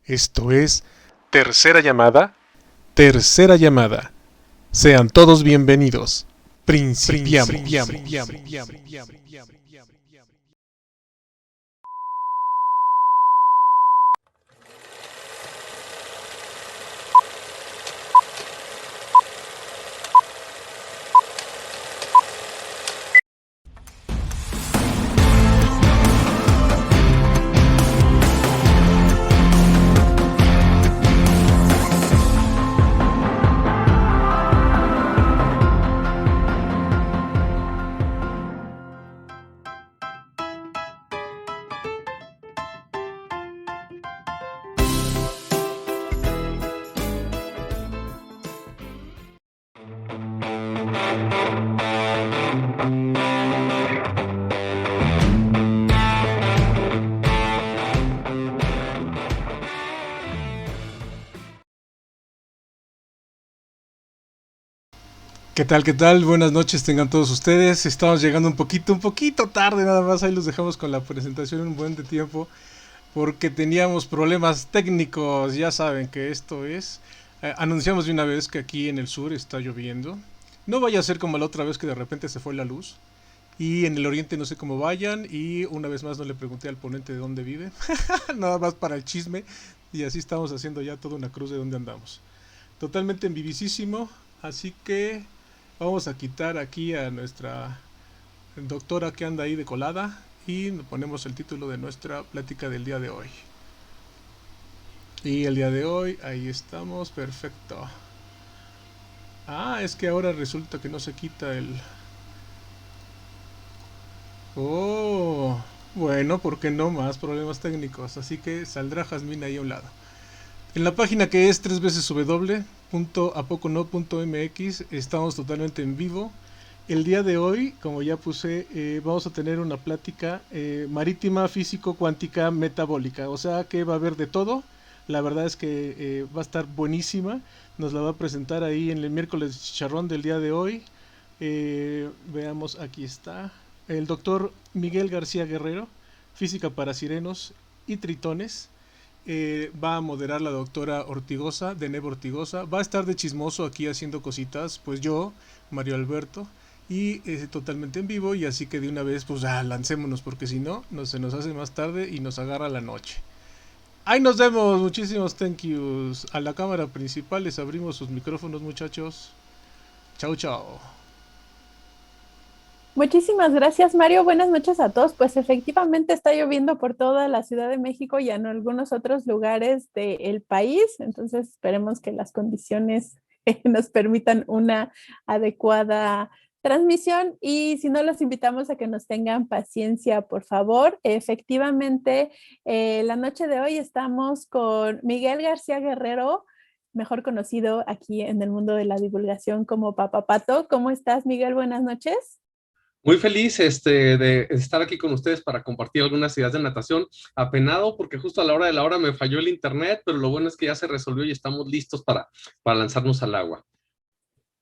Esto es Tercera Llamada. Tercera Llamada. Sean todos bienvenidos. Principiamos. ¿Qué tal? ¿Qué tal? Buenas noches tengan todos ustedes. Estamos llegando un poquito tarde nada más. Ahí los dejamos con la presentación un buen de tiempo porque teníamos problemas técnicos. Ya saben que esto es... anunciamos de una vez que aquí en el sur está lloviendo. No vaya a ser como la otra vez que de repente se fue la luz. Y en el oriente no sé cómo vayan. Y una vez más no le pregunté al ponente de dónde vive. Nada más para el chisme. Y así estamos haciendo ya toda una cruz de dónde andamos. Totalmente en vivísimo. Así que... vamos a quitar aquí a nuestra doctora que anda ahí de colada y ponemos el título de nuestra plática del día de hoy. Y el día de hoy, ahí estamos, perfecto. Ah, es que ahora resulta que no se quita el... Oh, bueno, ¿por qué no? Más problemas técnicos, así que saldrá Jazmín ahí a un lado. En la página que es www.apocono.mx estamos totalmente en vivo. El día de hoy, como ya puse, vamos a tener una plática marítima, físico-cuántica, metabólica. O sea que va a haber de todo. La verdad es que va a estar buenísima. Nos la va a presentar ahí en el miércoles chicharrón del día de hoy. Veamos, aquí está. El doctor Miguel García Guerrero, física para sirenos y tritones. Va a moderar la doctora Ortigosa, Deneb Ortigosa. Va a estar de chismoso aquí haciendo cositas, pues yo, Mario Alberto, y totalmente en vivo. Y así que de una vez, pues lancémonos, porque si no, se nos hace más tarde y nos agarra la noche. Ahí nos vemos, muchísimos thank yous. A la cámara principal les abrimos sus micrófonos, muchachos. Chao, chao. Muchísimas gracias, Mario. Buenas noches a todos. Pues efectivamente está lloviendo por toda la Ciudad de México y en algunos otros lugares del país. Entonces esperemos que las condiciones nos permitan una adecuada transmisión y si no, los invitamos a que nos tengan paciencia, por favor. Efectivamente, la noche de hoy estamos con Miguel García Guerrero, mejor conocido aquí en el mundo de la divulgación como Papá Pato. ¿Cómo estás, Miguel? Buenas noches. Muy feliz de estar aquí con ustedes para compartir algunas ideas de natación. Apenado porque justo a la hora de la hora me falló el internet, pero lo bueno es que ya se resolvió y estamos listos para lanzarnos al agua.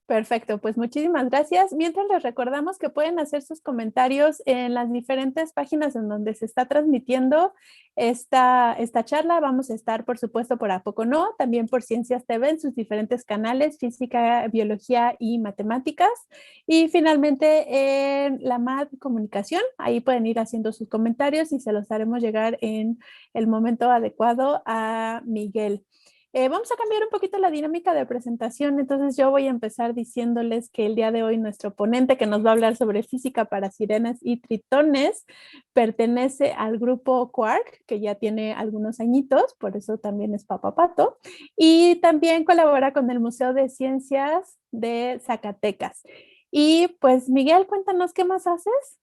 Perfecto, pues muchísimas gracias. Mientras les recordamos que pueden hacer sus comentarios en las diferentes páginas en donde se está transmitiendo esta charla. Vamos a estar, por supuesto, por A Poco No, también por Ciencias TV en sus diferentes canales, física, biología y matemáticas. Y finalmente en la MAD Comunicación, ahí pueden ir haciendo sus comentarios y se los haremos llegar en el momento adecuado a Miguel. Vamos a cambiar un poquito la dinámica de presentación, entonces yo voy a empezar diciéndoles que el día de hoy nuestro ponente que nos va a hablar sobre física para sirenas y tritones pertenece al grupo Quark, que ya tiene algunos añitos, por eso también es Papá Pato, y también colabora con el Museo de Ciencias de Zacatecas. Y pues Miguel, cuéntanos qué más haces.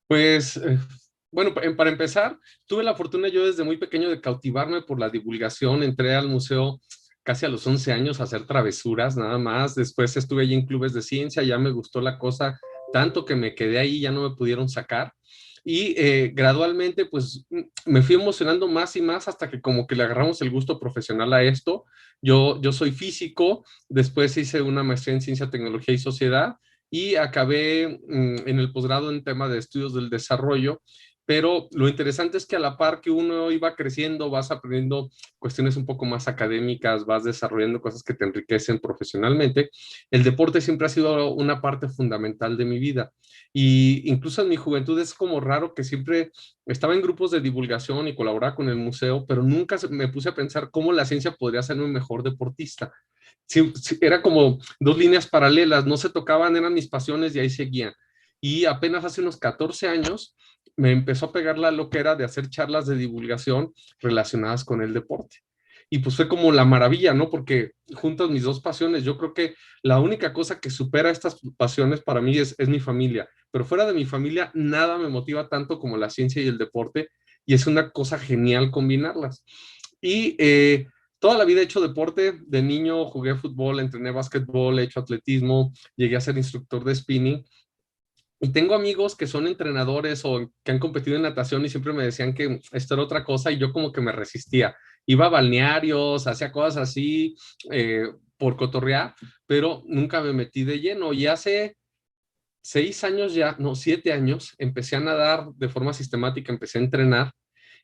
Pues, bueno, para empezar, tuve la fortuna yo desde muy pequeño de cautivarme por la divulgación. Entré al museo casi a los 11 años a hacer travesuras, nada más. Después estuve allí en clubes de ciencia, ya me gustó la cosa, tanto que me quedé ahí, ya no me pudieron sacar. Y gradualmente, pues, me fui emocionando más y más hasta que como que le agarramos el gusto profesional a esto. Yo soy físico, después hice una maestría en ciencia, tecnología y sociedad, y acabé en el posgrado en tema de estudios del desarrollo pero lo interesante es que a la par que uno iba creciendo, vas aprendiendo cuestiones un poco más académicas, vas desarrollando cosas que te enriquecen profesionalmente. El deporte siempre ha sido una parte fundamental de mi vida, y incluso en mi juventud es como raro que siempre estaba en grupos de divulgación y colaboraba con el museo, pero nunca me puse a pensar cómo la ciencia podría hacerme un mejor deportista. Sí, sí, era como dos líneas paralelas, no se tocaban, eran mis pasiones y ahí seguían. Y apenas hace unos 14 años me empezó a pegar la loquera de hacer charlas de divulgación relacionadas con el deporte. Y pues fue como la maravilla, ¿no? Porque juntas mis dos pasiones, yo creo que la única cosa que supera estas pasiones para mí es mi familia, pero fuera de mi familia nada me motiva tanto como la ciencia y el deporte, y es una cosa genial combinarlas. Y toda la vida he hecho deporte. De niño jugué fútbol, entrené básquetbol, he hecho atletismo, llegué a ser instructor de spinning. Y tengo amigos que son entrenadores o que han competido en natación y siempre me decían que esto era otra cosa, y yo como que me resistía. Iba a balnearios, hacía cosas así por cotorrear, pero nunca me metí de lleno. Y hace 6 años ya, no, 7 años, empecé a nadar de forma sistemática, empecé a entrenar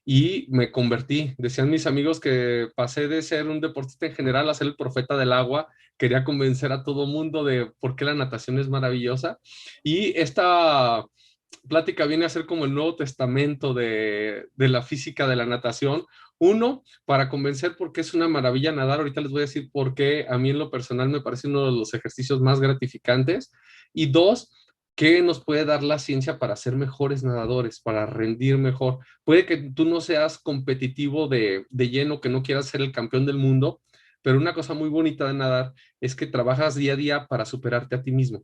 y me convertí. Decían mis amigos que pasé de ser un deportista en general a ser el profeta del agua. Quería convencer a todo mundo de por qué la natación es maravillosa. Y esta plática viene a ser como el Nuevo Testamento de la física de la natación. Uno, para convencer por qué es una maravilla nadar. Ahorita les voy a decir por qué a mí en lo personal me parece uno de los ejercicios más gratificantes. Y dos, ¿qué nos puede dar la ciencia para ser mejores nadadores, para rendir mejor? Puede que tú no seas competitivo de lleno, que no quieras ser el campeón del mundo, pero una cosa muy bonita de nadar es que trabajas día a día para superarte a ti mismo.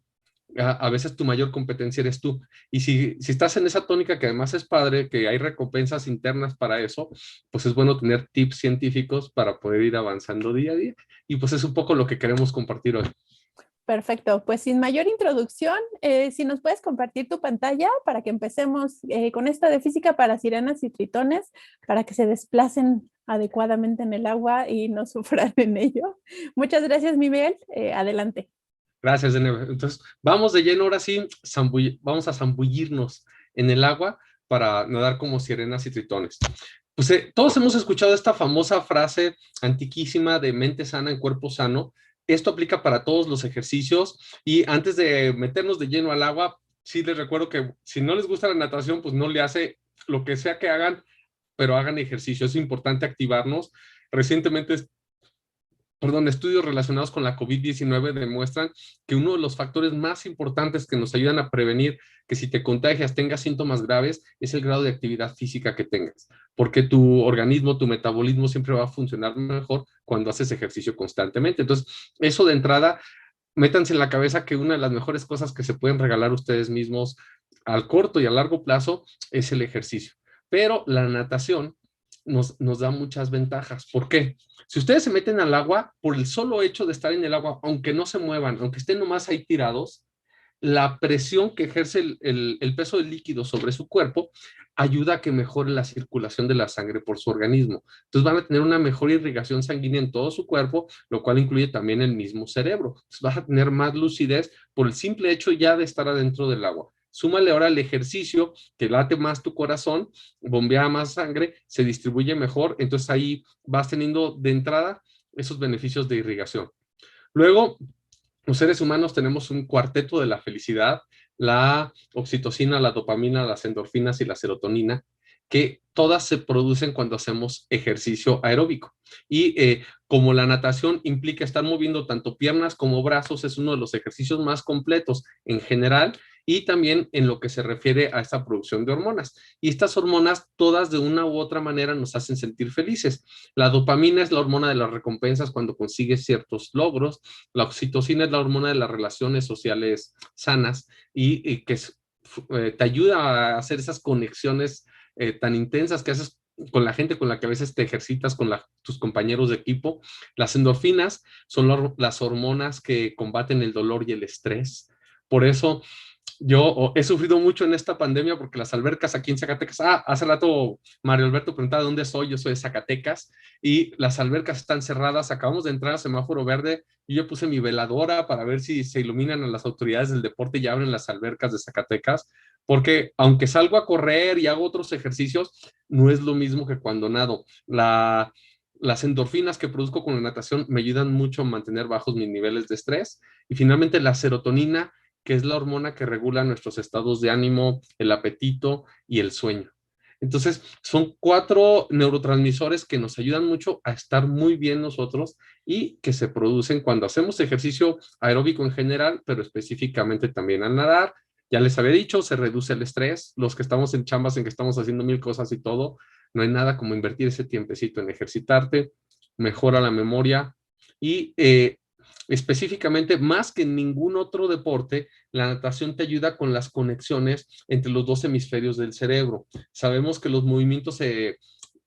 A veces tu mayor competencia eres tú. Y si estás en esa tónica, que además es padre, que hay recompensas internas para eso, pues es bueno tener tips científicos para poder ir avanzando día a día. Y pues es un poco lo que queremos compartir hoy. Perfecto, pues sin mayor introducción, si nos puedes compartir tu pantalla para que empecemos con esto de física para sirenas y tritones, para que se desplacen adecuadamente en el agua y no sufran en ello. Muchas gracias, Miguel. Adelante. Gracias, Deneve. Entonces, vamos de lleno ahora sí, vamos a zambullirnos en el agua para nadar como sirenas y tritones. Pues todos hemos escuchado esta famosa frase antiquísima de mente sana en cuerpo sano. Esto aplica para todos los ejercicios, y antes de meternos de lleno al agua, sí les recuerdo que si no les gusta la natación, pues no le hace lo que sea que hagan, pero hagan ejercicio. Es importante activarnos. Recientemente estudios relacionados con la COVID-19 demuestran que uno de los factores más importantes que nos ayudan a prevenir que si te contagias tengas síntomas graves es el grado de actividad física que tengas, porque tu organismo, tu metabolismo siempre va a funcionar mejor cuando haces ejercicio constantemente. Entonces, eso de entrada, métanse en la cabeza que una de las mejores cosas que se pueden regalar ustedes mismos al corto y a largo plazo es el ejercicio. Pero la natación nos da muchas ventajas. ¿Por qué? Si ustedes se meten al agua, por el solo hecho de estar en el agua, aunque no se muevan, aunque estén nomás ahí tirados, la presión que ejerce el peso del líquido sobre su cuerpo ayuda a que mejore la circulación de la sangre por su organismo. Entonces van a tener una mejor irrigación sanguínea en todo su cuerpo, lo cual incluye también el mismo cerebro. Entonces vas a tener más lucidez por el simple hecho ya de estar adentro del agua. Súmale ahora el ejercicio, que late más tu corazón, bombea más sangre, se distribuye mejor, entonces ahí vas teniendo de entrada esos beneficios de irrigación. Luego, los seres humanos tenemos un cuarteto de la felicidad: la oxitocina, la dopamina, las endorfinas y la serotonina, que todas se producen cuando hacemos ejercicio aeróbico. Y como la natación implica estar moviendo tanto piernas como brazos, es uno de los ejercicios más completos en general, y también en lo que se refiere a esta producción de hormonas. Y estas hormonas, todas de una u otra manera, nos hacen sentir felices. La dopamina es la hormona de las recompensas cuando consigues ciertos logros. La oxitocina es la hormona de las relaciones sociales sanas y que te ayuda a hacer esas conexiones tan intensas que haces con la gente con la que a veces te ejercitas, con tus compañeros de equipo. Las endorfinas son las hormonas que combaten el dolor y el estrés. Por eso yo he sufrido mucho en esta pandemia porque las albercas aquí en Zacatecas, hace rato Mario Alberto preguntaba de dónde soy, yo soy de Zacatecas, y las albercas están cerradas, acabamos de entrar a semáforo verde, y yo puse mi veladora para ver si se iluminan a las autoridades del deporte y abren las albercas de Zacatecas, porque aunque salgo a correr y hago otros ejercicios, no es lo mismo que cuando nado. Las endorfinas que produzco con la natación me ayudan mucho a mantener bajos mis niveles de estrés, y finalmente la serotonina, que es la hormona que regula nuestros estados de ánimo, el apetito y el sueño. Entonces, son 4 neurotransmisores que nos ayudan mucho a estar muy bien nosotros y que se producen cuando hacemos ejercicio aeróbico en general, pero específicamente también al nadar. Ya les había dicho, se reduce el estrés. Los que estamos en chambas en que estamos haciendo 1000 cosas y todo, no hay nada como invertir ese tiempecito en ejercitarte, mejora la memoria y específicamente, más que en ningún otro deporte, la natación te ayuda con las conexiones entre los 2 hemisferios del cerebro. Sabemos que los movimientos se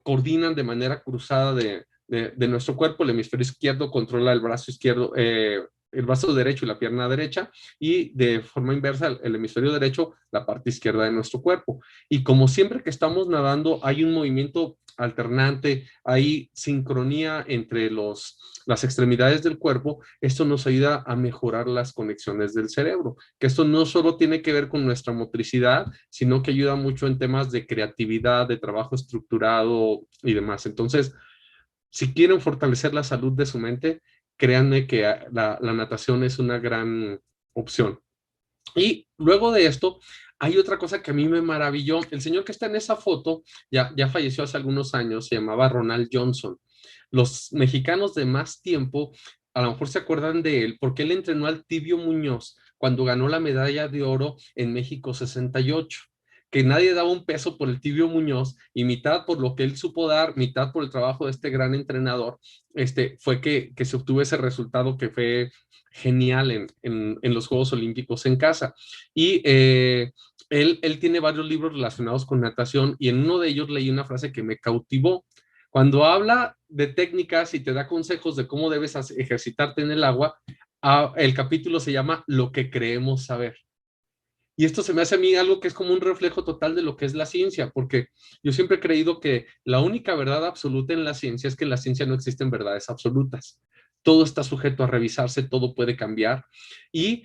coordinan de manera cruzada de nuestro cuerpo. El hemisferio izquierdo controla el brazo izquierdo, el brazo derecho y la pierna derecha, y de forma inversa el hemisferio derecho, la parte izquierda de nuestro cuerpo. Y como siempre que estamos nadando hay un movimiento alternante, hay sincronía entre las extremidades del cuerpo, esto nos ayuda a mejorar las conexiones del cerebro, que esto no solo tiene que ver con nuestra motricidad, sino que ayuda mucho en temas de creatividad, de trabajo estructurado y demás. Entonces, si quieren fortalecer la salud de su mente, créanme que la natación es una gran opción. Y luego de esto, hay otra cosa que a mí me maravilló. El señor que está en esa foto ya falleció hace algunos años, se llamaba Ronald Johnson. Los mexicanos de más tiempo a lo mejor se acuerdan de él porque él entrenó al Tibio Muñoz cuando ganó la medalla de oro en México 68, que nadie daba un peso por el Tibio Muñoz, y mitad por lo que él supo dar, mitad por el trabajo de este gran entrenador, fue que se obtuvo ese resultado que fue genial en los Juegos Olímpicos en casa. Y él tiene varios libros relacionados con natación, y en uno de ellos leí una frase que me cautivó. Cuando habla de técnicas y te da consejos de cómo debes ejercitarte en el agua, el capítulo se llama Lo que creemos saber. Y esto se me hace a mí algo que es como un reflejo total de lo que es la ciencia, porque yo siempre he creído que la única verdad absoluta en la ciencia es que en la ciencia no existen verdades absolutas. Todo está sujeto a revisarse, todo puede cambiar. Y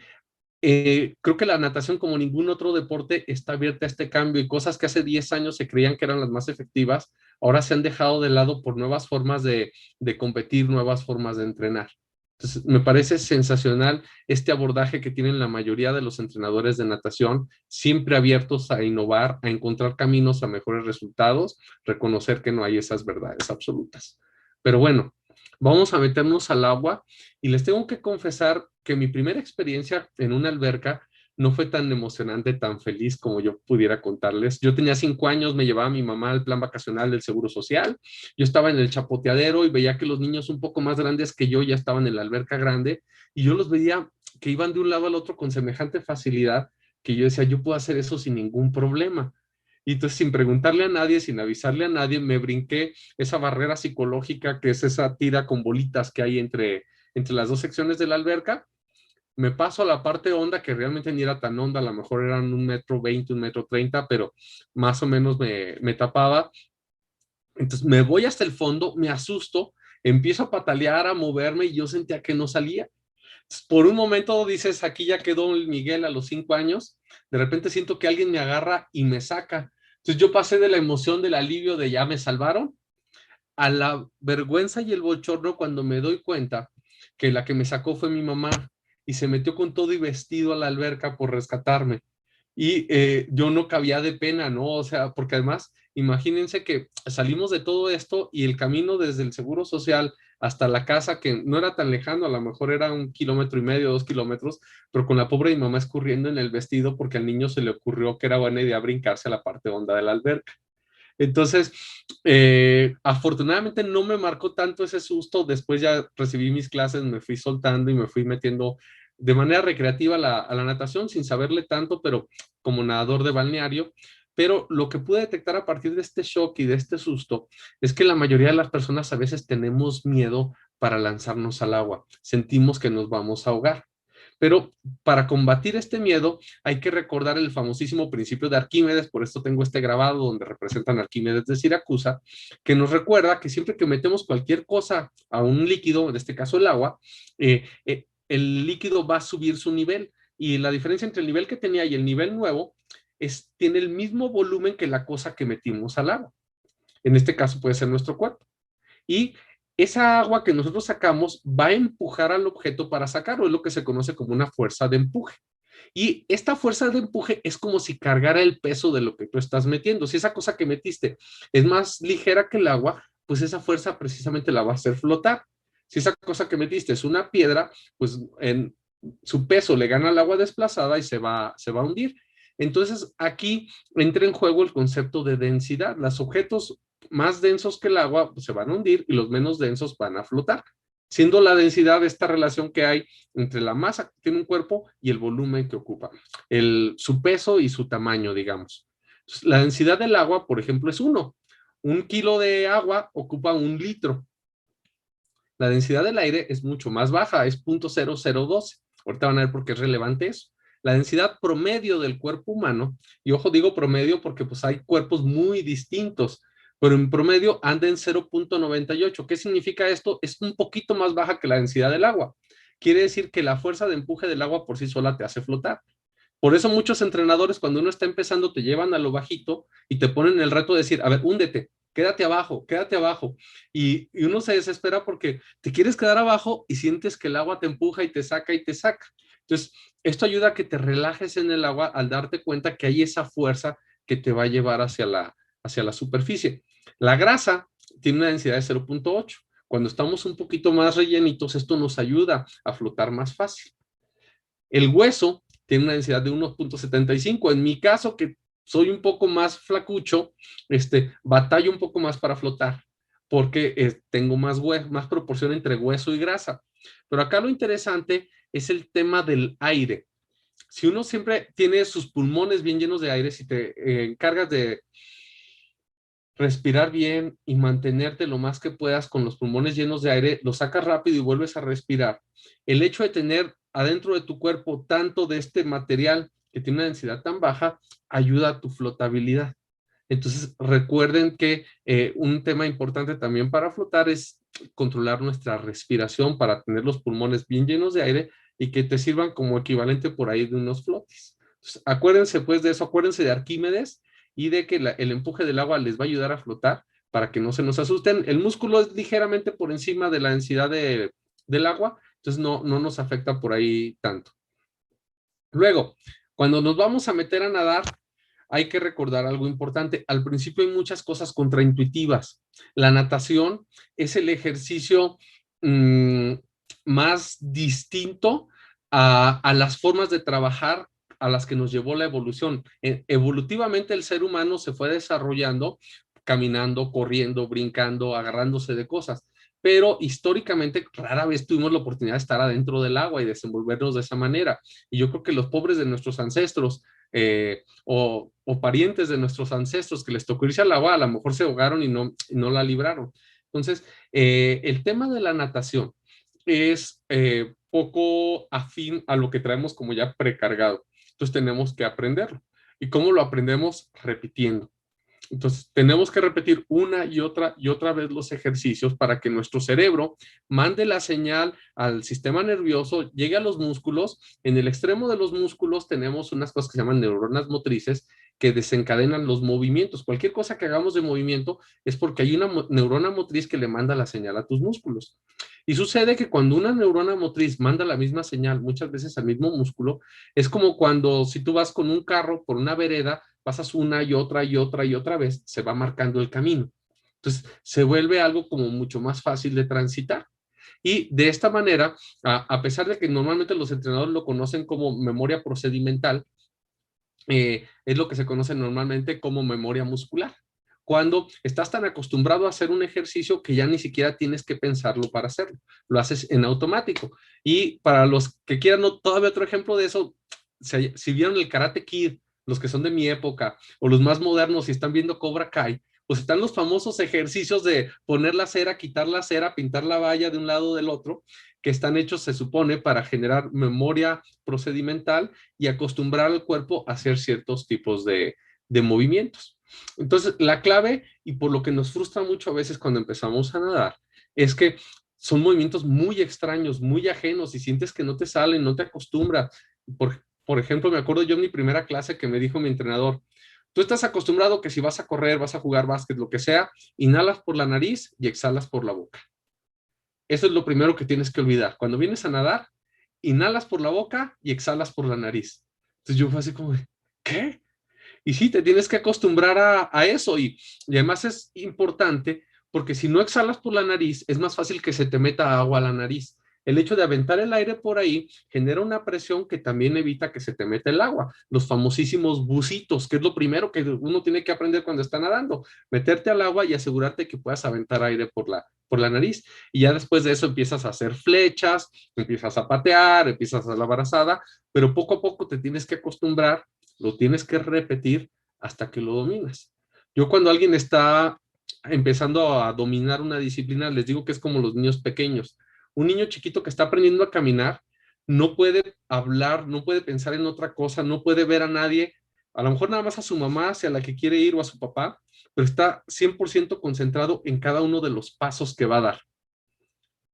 creo que la natación, como ningún otro deporte, está abierta a este cambio, y cosas que hace 10 años se creían que eran las más efectivas, ahora se han dejado de lado por nuevas formas de competir, nuevas formas de entrenar. Entonces, me parece sensacional este abordaje que tienen la mayoría de los entrenadores de natación, siempre abiertos a innovar, a encontrar caminos a mejores resultados, reconocer que no hay esas verdades absolutas. Pero bueno, vamos a meternos al agua, y les tengo que confesar que mi primera experiencia en una alberca no fue tan emocionante, tan feliz como yo pudiera contarles. Yo tenía 5 años, me llevaba mi mamá al plan vacacional del Seguro Social, yo estaba en el chapoteadero y veía que los niños un poco más grandes que yo ya estaban en la alberca grande, y yo los veía que iban de un lado al otro con semejante facilidad que yo decía, yo puedo hacer eso sin ningún problema. Y entonces, sin preguntarle a nadie, sin avisarle a nadie, me brinqué esa barrera psicológica que es esa tira con bolitas que hay entre las 2 secciones de la alberca. Me paso a la parte honda, que realmente ni era tan honda, a lo mejor eran 1,20 m, 1,30 m, pero más o menos me tapaba. Entonces me voy hasta el fondo, me asusto, empiezo a patalear, a moverme, y yo sentía que no salía. Entonces, por un momento dices, aquí ya quedó Miguel a los 5 años, de repente siento que alguien me agarra y me saca. Entonces yo pasé de la emoción, del alivio de ya me salvaron, a la vergüenza y el bochorno cuando me doy cuenta que la que me sacó fue mi mamá, y se metió con todo y vestido a la alberca por rescatarme. Y yo no cabía de pena, ¿no? O sea, porque además, imagínense que salimos de todo esto, y el camino desde el Seguro Social hasta la casa, que no era tan lejano, a lo mejor era 1,5 kilómetros, 2 kilómetros, pero con la pobre de mi mamá escurriendo en el vestido porque al niño se le ocurrió que era buena idea brincarse a la parte honda de la alberca. Entonces, afortunadamente no me marcó tanto ese susto. Después ya recibí mis clases, me fui soltando y me fui metiendo de manera recreativa a la natación, sin saberle tanto, pero como nadador de balneario. Pero lo que pude detectar a partir de este shock y de este susto es que la mayoría de las personas a veces tenemos miedo para lanzarnos al agua. Sentimos que nos vamos a ahogar. Pero para combatir este miedo hay que recordar el famosísimo principio de Arquímedes, por esto tengo este grabado donde representan a Arquímedes de Siracusa, que nos recuerda que siempre que metemos cualquier cosa a un líquido, en este caso el agua, el líquido va a subir su nivel, y la diferencia entre el nivel que tenía y el nivel nuevo tiene el mismo volumen que la cosa que metimos al agua. En este caso puede ser nuestro cuerpo. Y esa agua que nosotros sacamos va a empujar al objeto para sacarlo, es lo que se conoce como una fuerza de empuje. Y esta fuerza de empuje es como si cargara el peso de lo que tú estás metiendo. Si esa cosa que metiste es más ligera que el agua, pues esa fuerza precisamente la va a hacer flotar. Si esa cosa que metiste es una piedra, pues en su peso le gana al agua desplazada y se va a hundir. Entonces aquí entra en juego el concepto de densidad. Los objetos más densos que el agua pues, se van a hundir y los menos densos van a flotar, siendo la densidad esta relación que hay entre la masa que tiene un cuerpo y el volumen que ocupa, su peso y su tamaño, digamos. Entonces, la densidad del agua, por ejemplo, es 1. 1 kilo de agua ocupa 1 litro. La densidad del aire es mucho más baja, es 0.0012. Ahorita van a ver por qué es relevante eso. La densidad promedio del cuerpo humano, y ojo, digo promedio porque pues hay cuerpos muy distintos, pero en promedio anda en 0.98. ¿Qué significa esto? Es un poquito más baja que la densidad del agua. Quiere decir que la fuerza de empuje del agua por sí sola te hace flotar. Por eso muchos entrenadores cuando uno está empezando te llevan a lo bajito y te ponen el reto de decir, a ver, húndete, quédate abajo, quédate abajo. Y uno se desespera porque te quieres quedar abajo y sientes que el agua te empuja y te saca y te saca. Entonces, esto ayuda a que te relajes en el agua al darte cuenta que hay esa fuerza que te va a llevar hacia la superficie. La grasa tiene una densidad de 0.8. Cuando estamos un poquito más rellenitos, esto nos ayuda a flotar más fácil. El hueso tiene una densidad de 1.75. En mi caso, que soy un poco más flacucho, batallo un poco más para flotar, porque tengo más proporción entre hueso y grasa. Pero acá lo interesante es el tema del aire. Si uno siempre tiene sus pulmones bien llenos de aire, si te encargas de respirar bien y mantenerte lo más que puedas con los pulmones llenos de aire, lo sacas rápido y vuelves a respirar. El hecho de tener adentro de tu cuerpo tanto de este material que tiene una densidad tan baja, ayuda a tu flotabilidad. Entonces, recuerden que un tema importante también para flotar es controlar nuestra respiración para tener los pulmones bien llenos de aire y que te sirvan como equivalente por ahí de unos flotes. Entonces, acuérdense pues de eso, acuérdense de Arquímedes y de que el empuje del agua les va a ayudar a flotar para que no se nos asusten. El músculo es ligeramente por encima de la densidad del agua, entonces no nos afecta por ahí tanto. Luego, cuando nos vamos a meter a nadar, hay que recordar algo importante. Al principio hay muchas cosas contraintuitivas. La natación es el ejercicio más distinto a las formas de trabajar a las que nos llevó la evolución. Evolutivamente el ser humano se fue desarrollando caminando, corriendo, brincando, agarrándose de cosas, pero históricamente rara vez tuvimos la oportunidad de estar adentro del agua y desenvolvernos de esa manera. Y yo creo que los pobres de nuestros ancestros o parientes de nuestros ancestros que les tocó irse al agua, a lo mejor se ahogaron y no la libraron. Entonces, el tema de la natación es poco afín a lo que traemos como ya precargado. Entonces tenemos que aprenderlo. ¿Y cómo lo aprendemos? Repitiendo. Entonces, tenemos que repetir una y otra vez los ejercicios para que nuestro cerebro mande la señal al sistema nervioso, llegue a los músculos. En el extremo de los músculos tenemos unas cosas que se llaman neuronas motrices que desencadenan los movimientos. Cualquier cosa que hagamos de movimiento es porque hay una neurona motriz que le manda la señal a tus músculos. Y sucede que cuando una neurona motriz manda la misma señal muchas veces al mismo músculo, es como cuando si tú vas con un carro por una vereda, pasas una y otra y otra y otra vez, se va marcando el camino. Entonces, se vuelve algo como mucho más fácil de transitar. Y de esta manera, a pesar de que normalmente los entrenadores lo conocen como memoria procedimental, es lo que se conoce normalmente como memoria muscular. Cuando estás tan acostumbrado a hacer un ejercicio que ya ni siquiera tienes que pensarlo para hacerlo, lo haces en automático. Y para los que quieran todavía otro ejemplo de eso, si vieron el Karate Kid, los que son de mi época, o los más modernos, si están viendo Cobra Kai, pues están los famosos ejercicios de poner la cera, quitar la cera, pintar la valla de un lado o del otro, que están hechos, se supone, para generar memoria procedimental y acostumbrar al cuerpo a hacer ciertos tipos de movimientos. Entonces, la clave, y por lo que nos frustra mucho a veces cuando empezamos a nadar, es que son movimientos muy extraños, muy ajenos, y sientes que no te salen, no te acostumbras. Por ejemplo, me acuerdo yo en mi primera clase que me dijo mi entrenador, tú estás acostumbrado que si vas a correr, vas a jugar básquet, lo que sea, inhalas por la nariz y exhalas por la boca. Eso es lo primero que tienes que olvidar. Cuando vienes a nadar, inhalas por la boca y exhalas por la nariz. Entonces yo fue así como, ¿qué? Y sí, te tienes que acostumbrar a eso. Y además es importante porque si no exhalas por la nariz, es más fácil que se te meta agua a la nariz. El hecho de aventar el aire por ahí genera una presión que también evita que se te meta el agua. Los famosísimos bucitos, que es lo primero que uno tiene que aprender cuando está nadando. Meterte al agua y asegurarte que puedas aventar aire por la nariz. Y ya después de eso empiezas a hacer flechas, empiezas a patear, empiezas a la brazada, pero poco a poco te tienes que acostumbrar, lo tienes que repetir hasta que lo dominas. Yo cuando alguien está empezando a dominar una disciplina, les digo que es como los niños pequeños. Un niño chiquito que está aprendiendo a caminar no puede hablar, no puede pensar en otra cosa, no puede ver a nadie, a lo mejor nada más a su mamá, hacia la que quiere ir, o a su papá, pero está 100% concentrado en cada uno de los pasos que va a dar.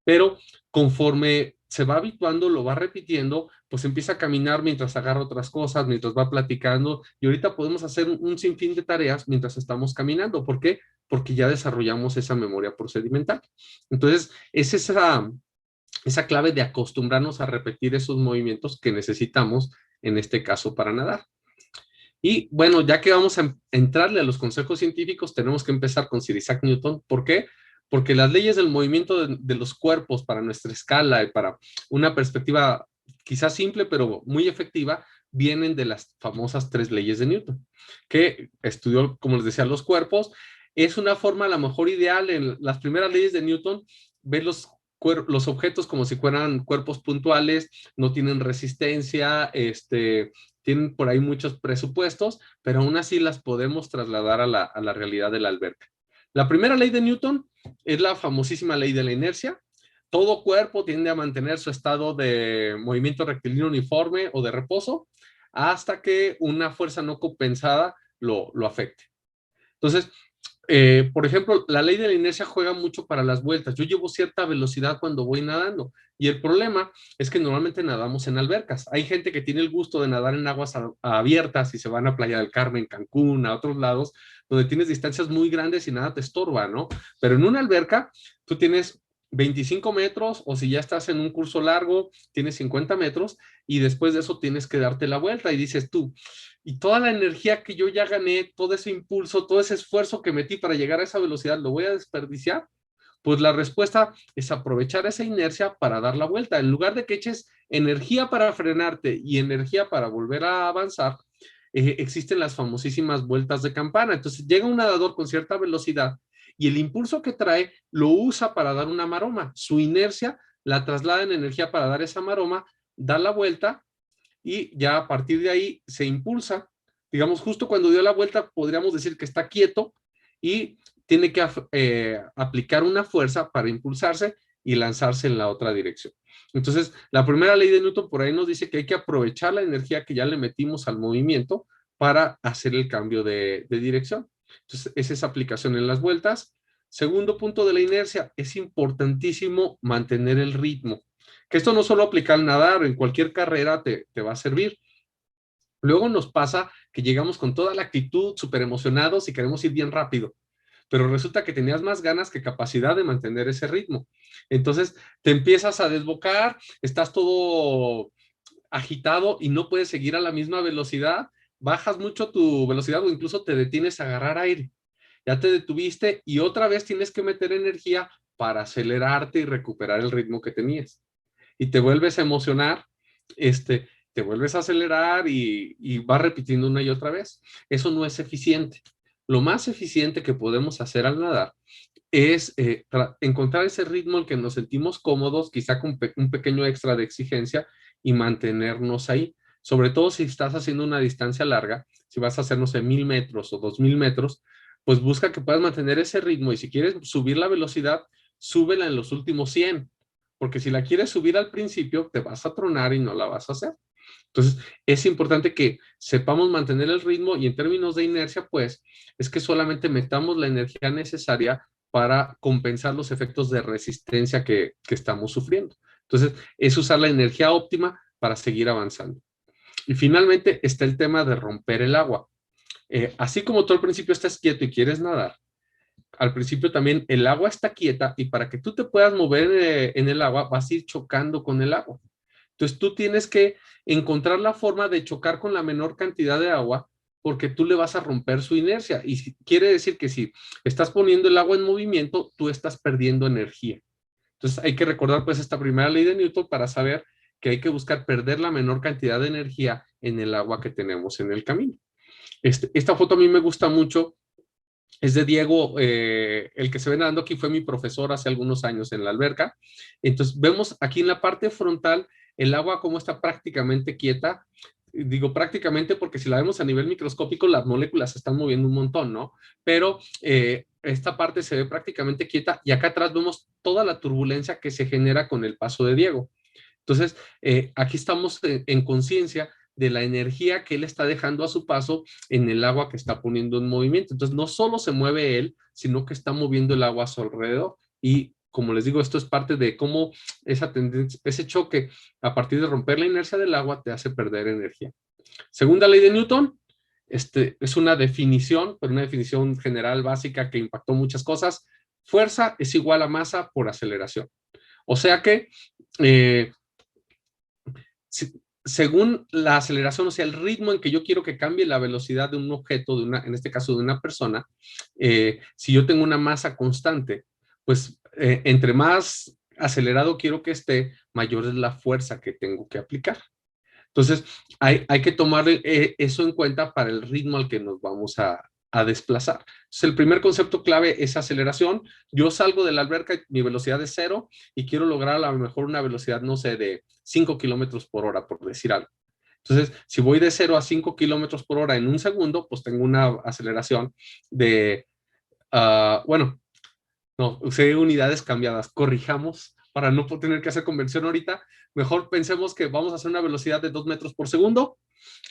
Pero conforme se va habituando, lo va repitiendo, pues empieza a caminar mientras agarra otras cosas, mientras va platicando, y ahorita podemos hacer un sinfín de tareas mientras estamos caminando. ¿Por qué? Porque ya desarrollamos esa memoria procedimental. Entonces, es esa clave de acostumbrarnos a repetir esos movimientos que necesitamos, en este caso, para nadar. Y bueno, ya que vamos a entrarle a los consejos científicos, tenemos que empezar con Sir Isaac Newton. ¿Por qué? Porque las leyes del movimiento de los cuerpos para nuestra escala y para una perspectiva quizás simple, pero muy efectiva, vienen de las famosas 3 leyes de Newton, que estudió, como les decía, los cuerpos. Es una forma a lo mejor ideal. En las primeras leyes de Newton, ver los objetos como si fueran cuerpos puntuales, no tienen resistencia, tienen por ahí muchos presupuestos, pero aún así las podemos trasladar a la realidad de la alberca. La primera ley de Newton es la famosísima ley de la inercia. Todo cuerpo tiende a mantener su estado de movimiento rectilíneo uniforme o de reposo hasta que una fuerza no compensada lo afecte. Entonces, por ejemplo, la ley de la inercia juega mucho para las vueltas. Yo llevo cierta velocidad cuando voy nadando, y el problema es que normalmente nadamos en albercas. Hay gente que tiene el gusto de nadar en aguas abiertas y se van a Playa del Carmen, Cancún, a otros lados, donde tienes distancias muy grandes y nada te estorba, ¿no? Pero en una alberca, tú tienes 25 metros, o si ya estás en un curso largo, tienes 50 metros, y después de eso tienes que darte la vuelta, y dices tú, y toda la energía que yo ya gané, todo ese impulso, todo ese esfuerzo que metí para llegar a esa velocidad, ¿lo voy a desperdiciar? Pues la respuesta es aprovechar esa inercia para dar la vuelta. En lugar de que eches energía para frenarte y energía para volver a avanzar, existen las famosísimas vueltas de campana. Entonces llega un nadador con cierta velocidad y el impulso que trae lo usa para dar una maroma. Su inercia la traslada en energía para dar esa maroma, da la vuelta, y ya a partir de ahí se impulsa. Digamos, justo cuando dio la vuelta, podríamos decir que está quieto y tiene que aplicar una fuerza para impulsarse y lanzarse en la otra dirección. Entonces, la primera ley de Newton por ahí nos dice que hay que aprovechar la energía que ya le metimos al movimiento para hacer el cambio de dirección. Entonces, es esa aplicación en las vueltas. Segundo punto de la inercia, es importantísimo mantener el ritmo. Que esto no solo aplica al nadar, en cualquier carrera te va a servir. Luego nos pasa que llegamos con toda la actitud, súper emocionados y queremos ir bien rápido, pero resulta que tenías más ganas que capacidad de mantener ese ritmo. Entonces te empiezas a desbocar, estás todo agitado y no puedes seguir a la misma velocidad, bajas mucho tu velocidad o incluso te detienes a agarrar aire. Ya te detuviste y otra vez tienes que meter energía para acelerarte y recuperar el ritmo que tenías. Y te vuelves a emocionar, te vuelves a acelerar y vas repitiendo una y otra vez. Eso no es eficiente. Lo más eficiente que podemos hacer al nadar es encontrar ese ritmo en el que nos sentimos cómodos, quizá con un pequeño extra de exigencia, y mantenernos ahí. Sobre todo si estás haciendo una distancia larga, si vas a hacer, no sé, 1000 metros o 2000 metros, pues busca que puedas mantener ese ritmo y si quieres subir la velocidad, súbela en los últimos 100, porque si la quieres subir al principio, te vas a tronar y no la vas a hacer. Entonces, es importante que sepamos mantener el ritmo y en términos de inercia, pues, es que solamente metamos la energía necesaria para compensar los efectos de resistencia que estamos sufriendo. Entonces, es usar la energía óptima para seguir avanzando. Y finalmente está el tema de romper el agua. Así como tú al principio estás quieto y quieres nadar, al principio también el agua está quieta y para que tú te puedas mover en el agua vas a ir chocando con el agua. Entonces tú tienes que encontrar la forma de chocar con la menor cantidad de agua porque tú le vas a romper su inercia. Y quiere decir que si estás poniendo el agua en movimiento, tú estás perdiendo energía. Entonces hay que recordar pues esta primera ley de Newton para saber que hay que buscar perder la menor cantidad de energía en el agua que tenemos en el camino. Esta foto a mí me gusta mucho. Es de Diego, el que se ve nadando aquí fue mi profesor hace algunos años en la alberca. Entonces vemos aquí en la parte frontal el agua como está prácticamente quieta. Digo prácticamente porque si la vemos a nivel microscópico las moléculas se están moviendo un montón, ¿no? Pero esta parte se ve prácticamente quieta y acá atrás vemos toda la turbulencia que se genera con el paso de Diego. Entonces, aquí estamos en conciencia de la energía que él está dejando a su paso en el agua que está poniendo en movimiento. Entonces, no solo se mueve él, sino que está moviendo el agua a su alrededor. Y como les digo, esto es parte de cómo esa tendencia, ese choque a partir de romper la inercia del agua te hace perder energía. Segunda ley de Newton, es una definición, pero una definición general básica que impactó muchas cosas. Fuerza es igual a masa por aceleración. O sea que según la aceleración, o sea, el ritmo en que yo quiero que cambie la velocidad de un objeto, en este caso de una persona, si yo tengo una masa constante, pues entre más acelerado quiero que esté, mayor es la fuerza que tengo que aplicar. Entonces, hay que tomar eso en cuenta para el ritmo al que nos vamos a desplazar. Entonces, el primer concepto clave es aceleración. Yo salgo de la alberca, mi velocidad es 0 y quiero lograr a lo mejor una velocidad, no sé, de 5 kilómetros por hora, por decir algo. Entonces, si voy de 0 a 5 kilómetros por hora en un segundo, pues tengo una aceleración de, bueno, no, usé unidades cambiadas. Corrijamos para no tener que hacer conversión ahorita. Mejor pensemos que vamos a hacer una velocidad de 2 metros por segundo.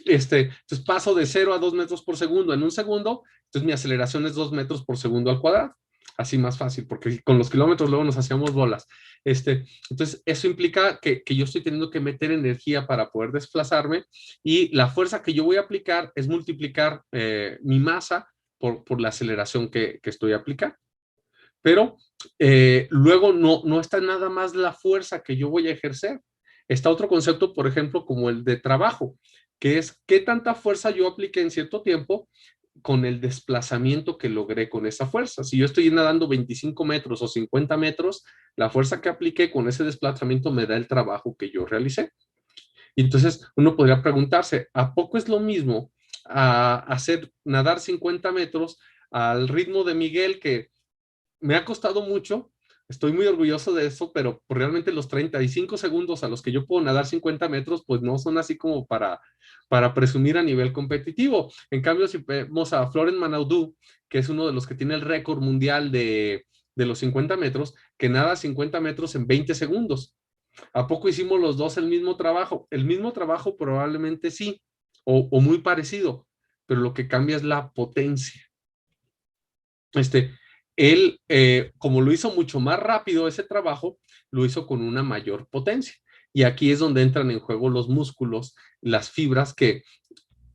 Entonces paso de 0 a 2 metros por segundo en un segundo. Entonces mi aceleración es 2 metros por segundo al cuadrado. Así más fácil, porque con los kilómetros luego nos hacíamos bolas. Entonces eso implica que yo estoy teniendo que meter energía para poder desplazarme y la fuerza que yo voy a aplicar es multiplicar mi masa por la aceleración que estoy aplicando. Pero luego no está nada más la fuerza que yo voy a ejercer. Está otro concepto, por ejemplo, como el de trabajo, que es qué tanta fuerza yo apliqué en cierto tiempo con el desplazamiento que logré con esa fuerza. Si yo estoy nadando 25 metros o 50 metros, la fuerza que apliqué con ese desplazamiento me da el trabajo que yo realicé. Y entonces uno podría preguntarse, ¿a poco es lo mismo a nadar 50 metros al ritmo de Miguel que me ha costado mucho, estoy muy orgulloso de eso, pero realmente los 35 segundos a los que yo puedo nadar 50 metros, pues no son así como para presumir a nivel competitivo. En cambio, si vemos a Florent Manaudu, que es uno de los que tiene el récord mundial de los 50 metros, que nada 50 metros en 20 segundos. ¿A poco hicimos los dos el mismo trabajo? El mismo trabajo probablemente sí, o muy parecido, pero lo que cambia es la potencia. Él, como lo hizo mucho más rápido ese trabajo, lo hizo con una mayor potencia. Y aquí es donde entran en juego los músculos, las fibras que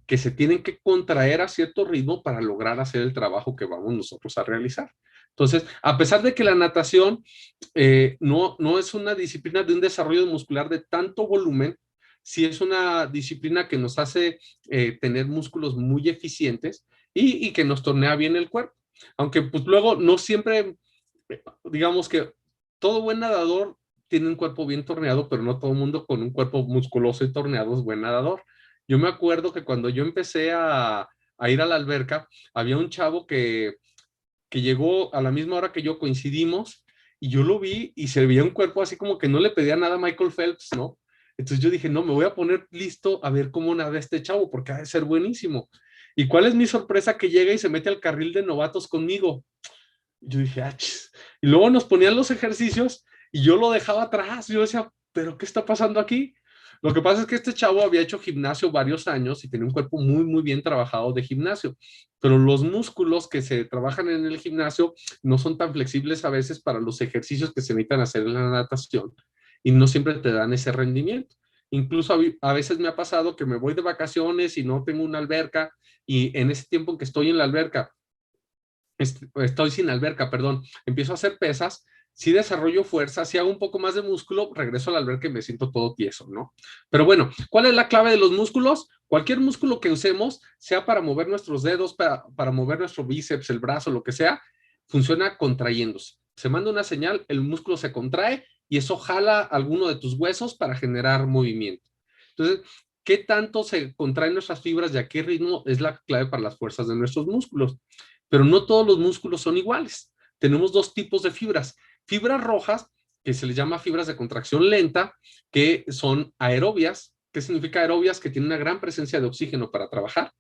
se tienen que contraer a cierto ritmo para lograr hacer el trabajo que vamos nosotros a realizar. Entonces, a pesar de que la natación no es una disciplina de un desarrollo muscular de tanto volumen, sí es una disciplina que nos hace tener músculos muy eficientes y que nos tornea bien el cuerpo. Aunque pues luego no siempre, digamos que todo buen nadador tiene un cuerpo bien torneado, pero no todo el mundo con un cuerpo musculoso y torneado es buen nadador. Yo me acuerdo que cuando yo empecé a ir a la alberca, había un chavo que llegó a la misma hora que yo, coincidimos, y yo lo vi y se veía un cuerpo así como que no le pedía nada a Michael Phelps, ¿no? Entonces yo dije, no, me voy a poner listo a ver cómo nada este chavo, porque ha de ser buenísimo. ¿Y cuál es mi sorpresa? Que llega y se mete al carril de novatos conmigo. Yo dije, ah, chis. Y luego nos ponían los ejercicios y yo lo dejaba atrás. Yo decía, ¿pero qué está pasando aquí? Lo que pasa es que este chavo había hecho gimnasio varios años y tenía un cuerpo muy, muy bien trabajado de gimnasio, pero los músculos que se trabajan en el gimnasio no son tan flexibles a veces para los ejercicios que se necesitan hacer en la natación y no siempre te dan ese rendimiento. Incluso a veces me ha pasado que me voy de vacaciones y no tengo una alberca y en ese tiempo en que estoy en la alberca, estoy sin alberca, perdón, empiezo a hacer pesas, si desarrollo fuerza, si hago un poco más de músculo, regreso a la alberca y me siento todo tieso, ¿no? Pero bueno, ¿cuál es la clave de los músculos? Cualquier músculo que usemos, sea para mover nuestros dedos, para mover nuestro bíceps, el brazo, lo que sea, funciona contrayéndose. Se manda una señal, el músculo se contrae y eso jala alguno de tus huesos para generar movimiento. Entonces, ¿qué tanto se contraen nuestras fibras y a qué ritmo? Es la clave para las fuerzas de nuestros músculos. Pero no todos los músculos son iguales. Tenemos dos tipos de fibras. Fibras rojas, que se les llama fibras de contracción lenta, que son aerobias. ¿Qué significa aerobias? Que tienen una gran presencia de oxígeno para trabajar.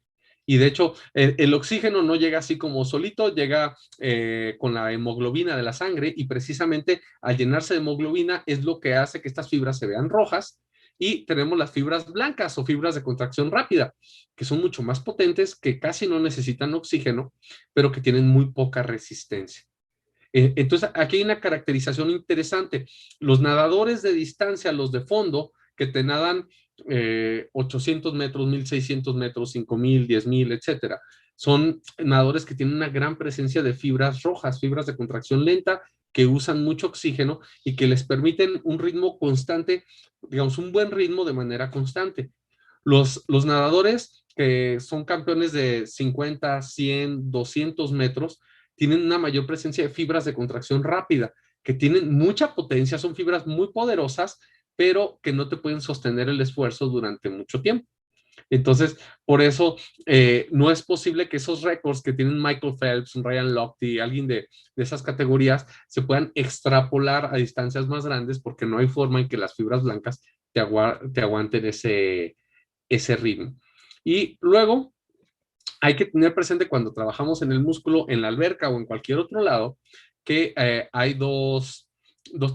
Y de hecho, el oxígeno no llega así como solito, llega con la hemoglobina de la sangre y precisamente al llenarse de hemoglobina es lo que hace que estas fibras se vean rojas. Y tenemos las fibras blancas o fibras de contracción rápida, que son mucho más potentes, que casi no necesitan oxígeno, pero que tienen muy poca resistencia. Entonces, aquí hay una caracterización interesante. Los nadadores de distancia, los de fondo, que te nadan 800 metros, 1600 metros, 5000, 10,000, etcétera, son nadadores que tienen una gran presencia de fibras rojas, fibras de contracción lenta, que usan mucho oxígeno y que les permiten un ritmo constante, digamos, un buen ritmo de manera constante. Los nadadores que son campeones de 50, 100, 200 metros, tienen una mayor presencia de fibras de contracción rápida, que tienen mucha potencia, son fibras muy poderosas, pero que no te pueden sostener el esfuerzo durante mucho tiempo. Entonces, por eso no es posible que esos récords que tienen Michael Phelps, Ryan Lochte, alguien de esas categorías, se puedan extrapolar a distancias más grandes porque no hay forma en que las fibras blancas te aguanten ese ritmo. Y luego hay que tener presente cuando trabajamos en el músculo, en la alberca o en cualquier otro lado, que hay dos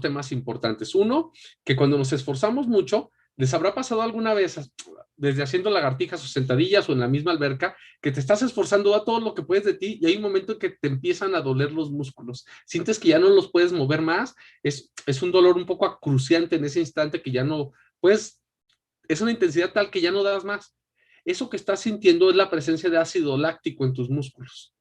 temas importantes. Uno, que cuando nos esforzamos mucho, les habrá pasado alguna vez, desde haciendo lagartijas o sentadillas o en la misma alberca, que te estás esforzando a todo lo que puedes de ti y hay un momento en que te empiezan a doler los músculos. Sientes que ya no los puedes mover más, es un dolor un poco acuciante en ese instante que ya no puedes, es una intensidad tal que ya no das más. Eso que estás sintiendo es la presencia de ácido láctico en tus músculos.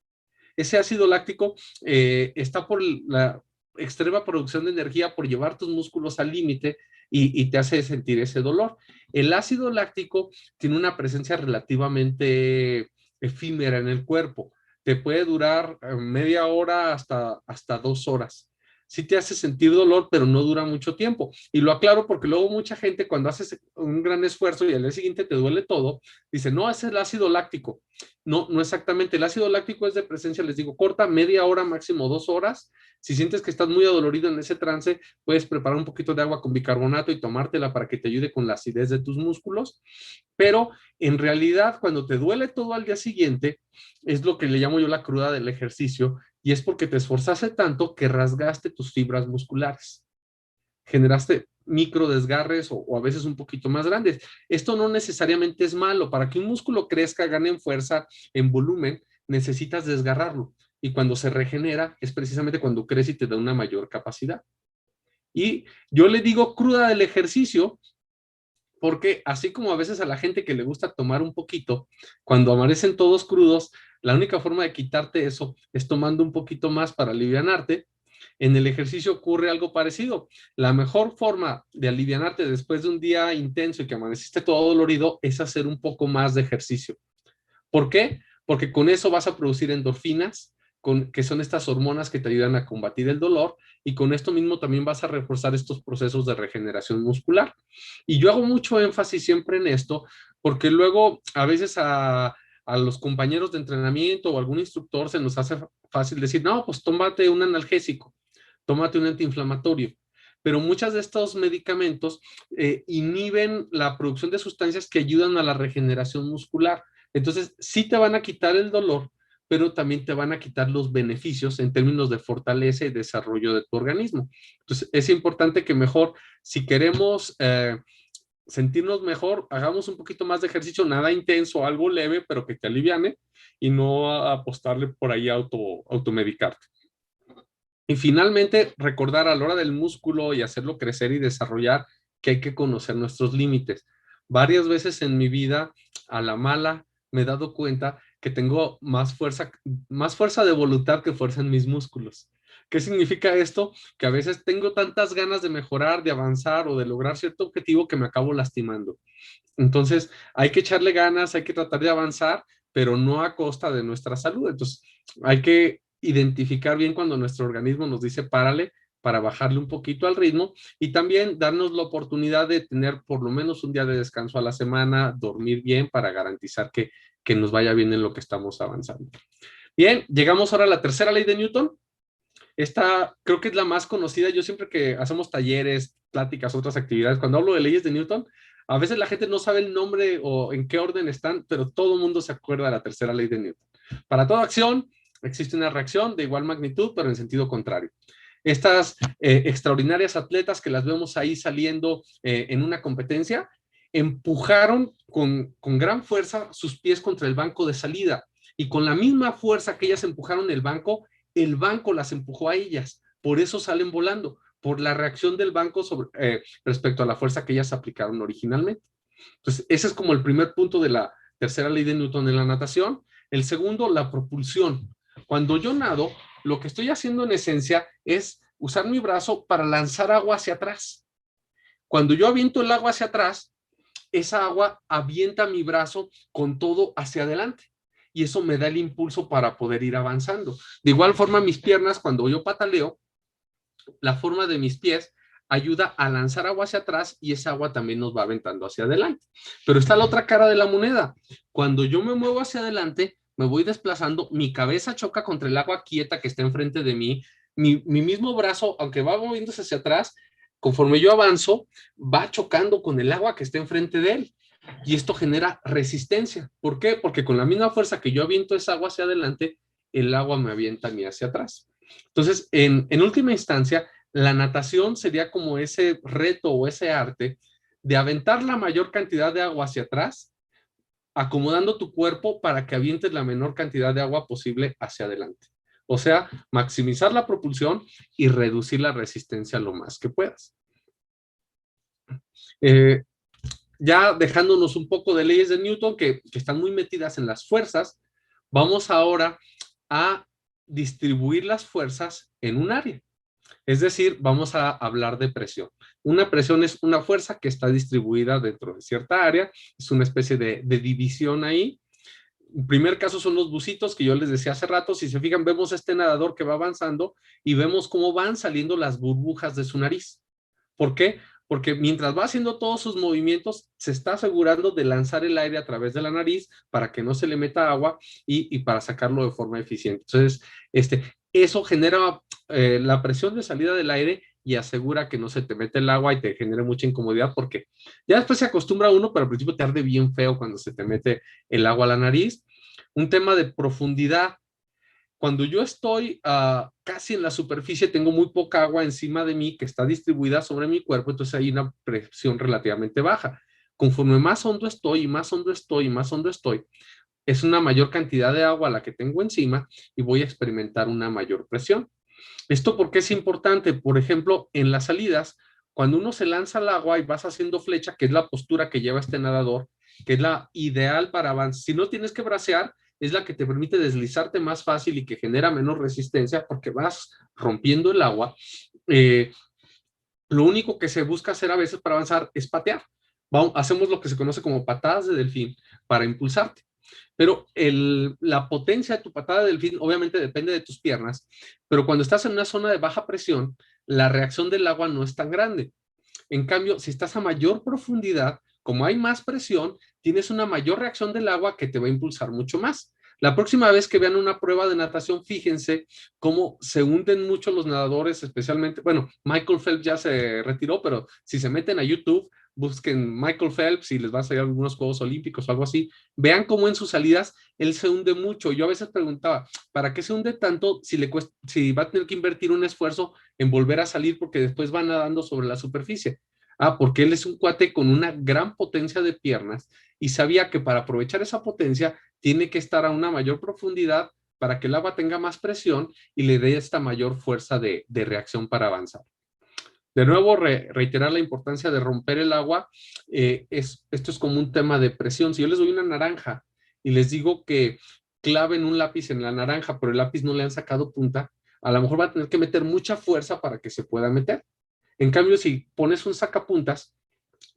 Ese ácido láctico está por la extrema producción de energía, por llevar tus músculos al límite y te hace sentir ese dolor. El ácido láctico tiene una presencia relativamente efímera en el cuerpo. Te puede durar media hora hasta 2 horas. Sí te hace sentir dolor, pero no dura mucho tiempo. Y lo aclaro porque luego mucha gente cuando haces un gran esfuerzo y al día siguiente te duele todo, dice, no, ese es el ácido láctico. No, no exactamente. El ácido láctico es de presencia, les digo, corta, media hora, máximo 2 horas. Si sientes que estás muy adolorido en ese trance, puedes preparar un poquito de agua con bicarbonato y tomártela para que te ayude con la acidez de tus músculos. Pero en realidad, cuando te duele todo al día siguiente, es lo que le llamo yo la cruda del ejercicio, y es porque te esforzaste tanto que rasgaste tus fibras musculares. Generaste micro desgarres o a veces un poquito más grandes. Esto no necesariamente es malo. Para que un músculo crezca, gane en fuerza, en volumen, necesitas desgarrarlo. Y cuando se regenera es precisamente cuando crece y te da una mayor capacidad. Y yo le digo cruda del ejercicio porque así como a veces a la gente que le gusta tomar un poquito, cuando amanecen todos crudos, la única forma de quitarte eso es tomando un poquito más para alivianarte. En el ejercicio ocurre algo parecido. La mejor forma de alivianarte después de un día intenso y que amaneciste todo dolorido es hacer un poco más de ejercicio. ¿Por qué? Porque con eso vas a producir endorfinas, que son estas hormonas que te ayudan a combatir el dolor, y con esto mismo también vas a reforzar estos procesos de regeneración muscular. Y yo hago mucho énfasis siempre en esto, porque luego a veces a los compañeros de entrenamiento o algún instructor se nos hace fácil decir, no, pues tómate un analgésico, tómate un antiinflamatorio. Pero muchos de estos medicamentos inhiben la producción de sustancias que ayudan a la regeneración muscular. Entonces, sí te van a quitar el dolor, pero también te van a quitar los beneficios en términos de fortaleza y desarrollo de tu organismo. Entonces, es importante que mejor, si queremos sentirnos mejor, hagamos un poquito más de ejercicio, nada intenso, algo leve, pero que te aliviane, y no apostarle por ahí a automedicarte. Y finalmente, recordar a la hora del músculo y hacerlo crecer y desarrollar que hay que conocer nuestros límites. Varias veces en mi vida, a la mala, me he dado cuenta que tengo más fuerza de voluntad que fuerza en mis músculos. ¿Qué significa esto? Que a veces tengo tantas ganas de mejorar, de avanzar o de lograr cierto objetivo que me acabo lastimando. Entonces, hay que echarle ganas, hay que tratar de avanzar, pero no a costa de nuestra salud. Entonces, hay que identificar bien cuando nuestro organismo nos dice párale, para bajarle un poquito al ritmo, y también darnos la oportunidad de tener por lo menos un día de descanso a la semana, dormir bien para garantizar que nos vaya bien en lo que estamos avanzando. Bien, llegamos ahora a la tercera ley de Newton. Esta creo que es la más conocida. Yo siempre que hacemos talleres, pláticas, otras actividades, cuando hablo de leyes de Newton, a veces la gente no sabe el nombre o en qué orden están, pero todo el mundo se acuerda de la tercera ley de Newton. Para toda acción existe una reacción de igual magnitud, pero en sentido contrario. Estas extraordinarias atletas que las vemos ahí saliendo en una competencia, empujaron con gran fuerza sus pies contra el banco de salida, y con la misma fuerza que ellas empujaron el banco las empujó a ellas. Por eso salen volando, por la reacción del banco respecto a la fuerza que ellas aplicaron originalmente. Entonces, ese es como el primer punto de la tercera ley de Newton en la natación. El segundo, la propulsión. Cuando yo nado, lo que estoy haciendo en esencia es usar mi brazo para lanzar agua hacia atrás. Cuando yo aviento el agua hacia atrás, esa agua avienta mi brazo con todo hacia adelante, y eso me da el impulso para poder ir avanzando. De igual forma, mis piernas, cuando yo pataleo, la forma de mis pies ayuda a lanzar agua hacia atrás, y esa agua también nos va aventando hacia adelante. Pero está la otra cara de la moneda. Cuando yo me muevo hacia adelante, me voy desplazando, mi cabeza choca contra el agua quieta que está enfrente de mí, mi mismo brazo, aunque va moviéndose hacia atrás, conforme yo avanzo, va chocando con el agua que está enfrente de él. Y esto genera resistencia. ¿Por qué? Porque con la misma fuerza que yo aviento esa agua hacia adelante, el agua me avienta a mí hacia atrás. Entonces, en última instancia, la natación sería como ese reto o ese arte de aventar la mayor cantidad de agua hacia atrás, acomodando tu cuerpo para que avientes la menor cantidad de agua posible hacia adelante. O sea, maximizar la propulsión y reducir la resistencia lo más que puedas. Ya dejándonos un poco de leyes de Newton que están muy metidas en las fuerzas, vamos ahora a distribuir las fuerzas en un área. Es decir, vamos a hablar de presión. Una presión es una fuerza que está distribuida dentro de cierta área, es una especie de división ahí. El primer caso son los bucitos que yo les decía hace rato. Si se fijan, vemos a este nadador que va avanzando y vemos cómo van saliendo las burbujas de su nariz. ¿Por qué? Porque mientras va haciendo todos sus movimientos, se está asegurando de lanzar el aire a través de la nariz para que no se le meta agua y para sacarlo de forma eficiente. Entonces, eso genera la presión de salida del aire y asegura que no se te mete el agua y te genere mucha incomodidad, porque ya después se acostumbra uno, pero al principio te arde bien feo cuando se te mete el agua a la nariz. Un tema de profundidad. Cuando yo estoy casi en la superficie, tengo muy poca agua encima de mí que está distribuida sobre mi cuerpo, entonces hay una presión relativamente baja. Conforme más hondo estoy, y más hondo estoy, y más hondo estoy, es una mayor cantidad de agua la que tengo encima y voy a experimentar una mayor presión. ¿Esto por qué es importante? Por ejemplo, en las salidas, cuando uno se lanza al agua y vas haciendo flecha, que es la postura que lleva este nadador, que es la ideal para avanzar. Si no tienes que bracear, es la que te permite deslizarte más fácil y que genera menos resistencia porque vas rompiendo el agua. Lo único que se busca hacer a veces para avanzar es patear. Hacemos lo que se conoce como patadas de delfín para impulsarte. Pero la potencia de tu patada de delfín obviamente depende de tus piernas, pero cuando estás en una zona de baja presión, la reacción del agua no es tan grande. En cambio, si estás a mayor profundidad, como hay más presión, tienes una mayor reacción del agua que te va a impulsar mucho más. La próxima vez que vean una prueba de natación, fíjense cómo se hunden mucho los nadadores, especialmente, bueno, Michael Phelps ya se retiró, pero si se meten a YouTube, busquen Michael Phelps y les va a salir algunos Juegos Olímpicos o algo así, vean cómo en sus salidas él se hunde mucho. Yo a veces preguntaba, ¿para qué se hunde tanto si va a tener que invertir un esfuerzo en volver a salir porque después va nadando sobre la superficie? Ah, porque él es un cuate con una gran potencia de piernas y sabía que para aprovechar esa potencia tiene que estar a una mayor profundidad para que el agua tenga más presión y le dé esta mayor fuerza de reacción para avanzar. De nuevo, reiterar la importancia de romper el agua. Esto es como un tema de presión. Si yo les doy una naranja y les digo que claven un lápiz en la naranja, pero el lápiz no le han sacado punta, a lo mejor va a tener que meter mucha fuerza para que se pueda meter. En cambio, si pones un sacapuntas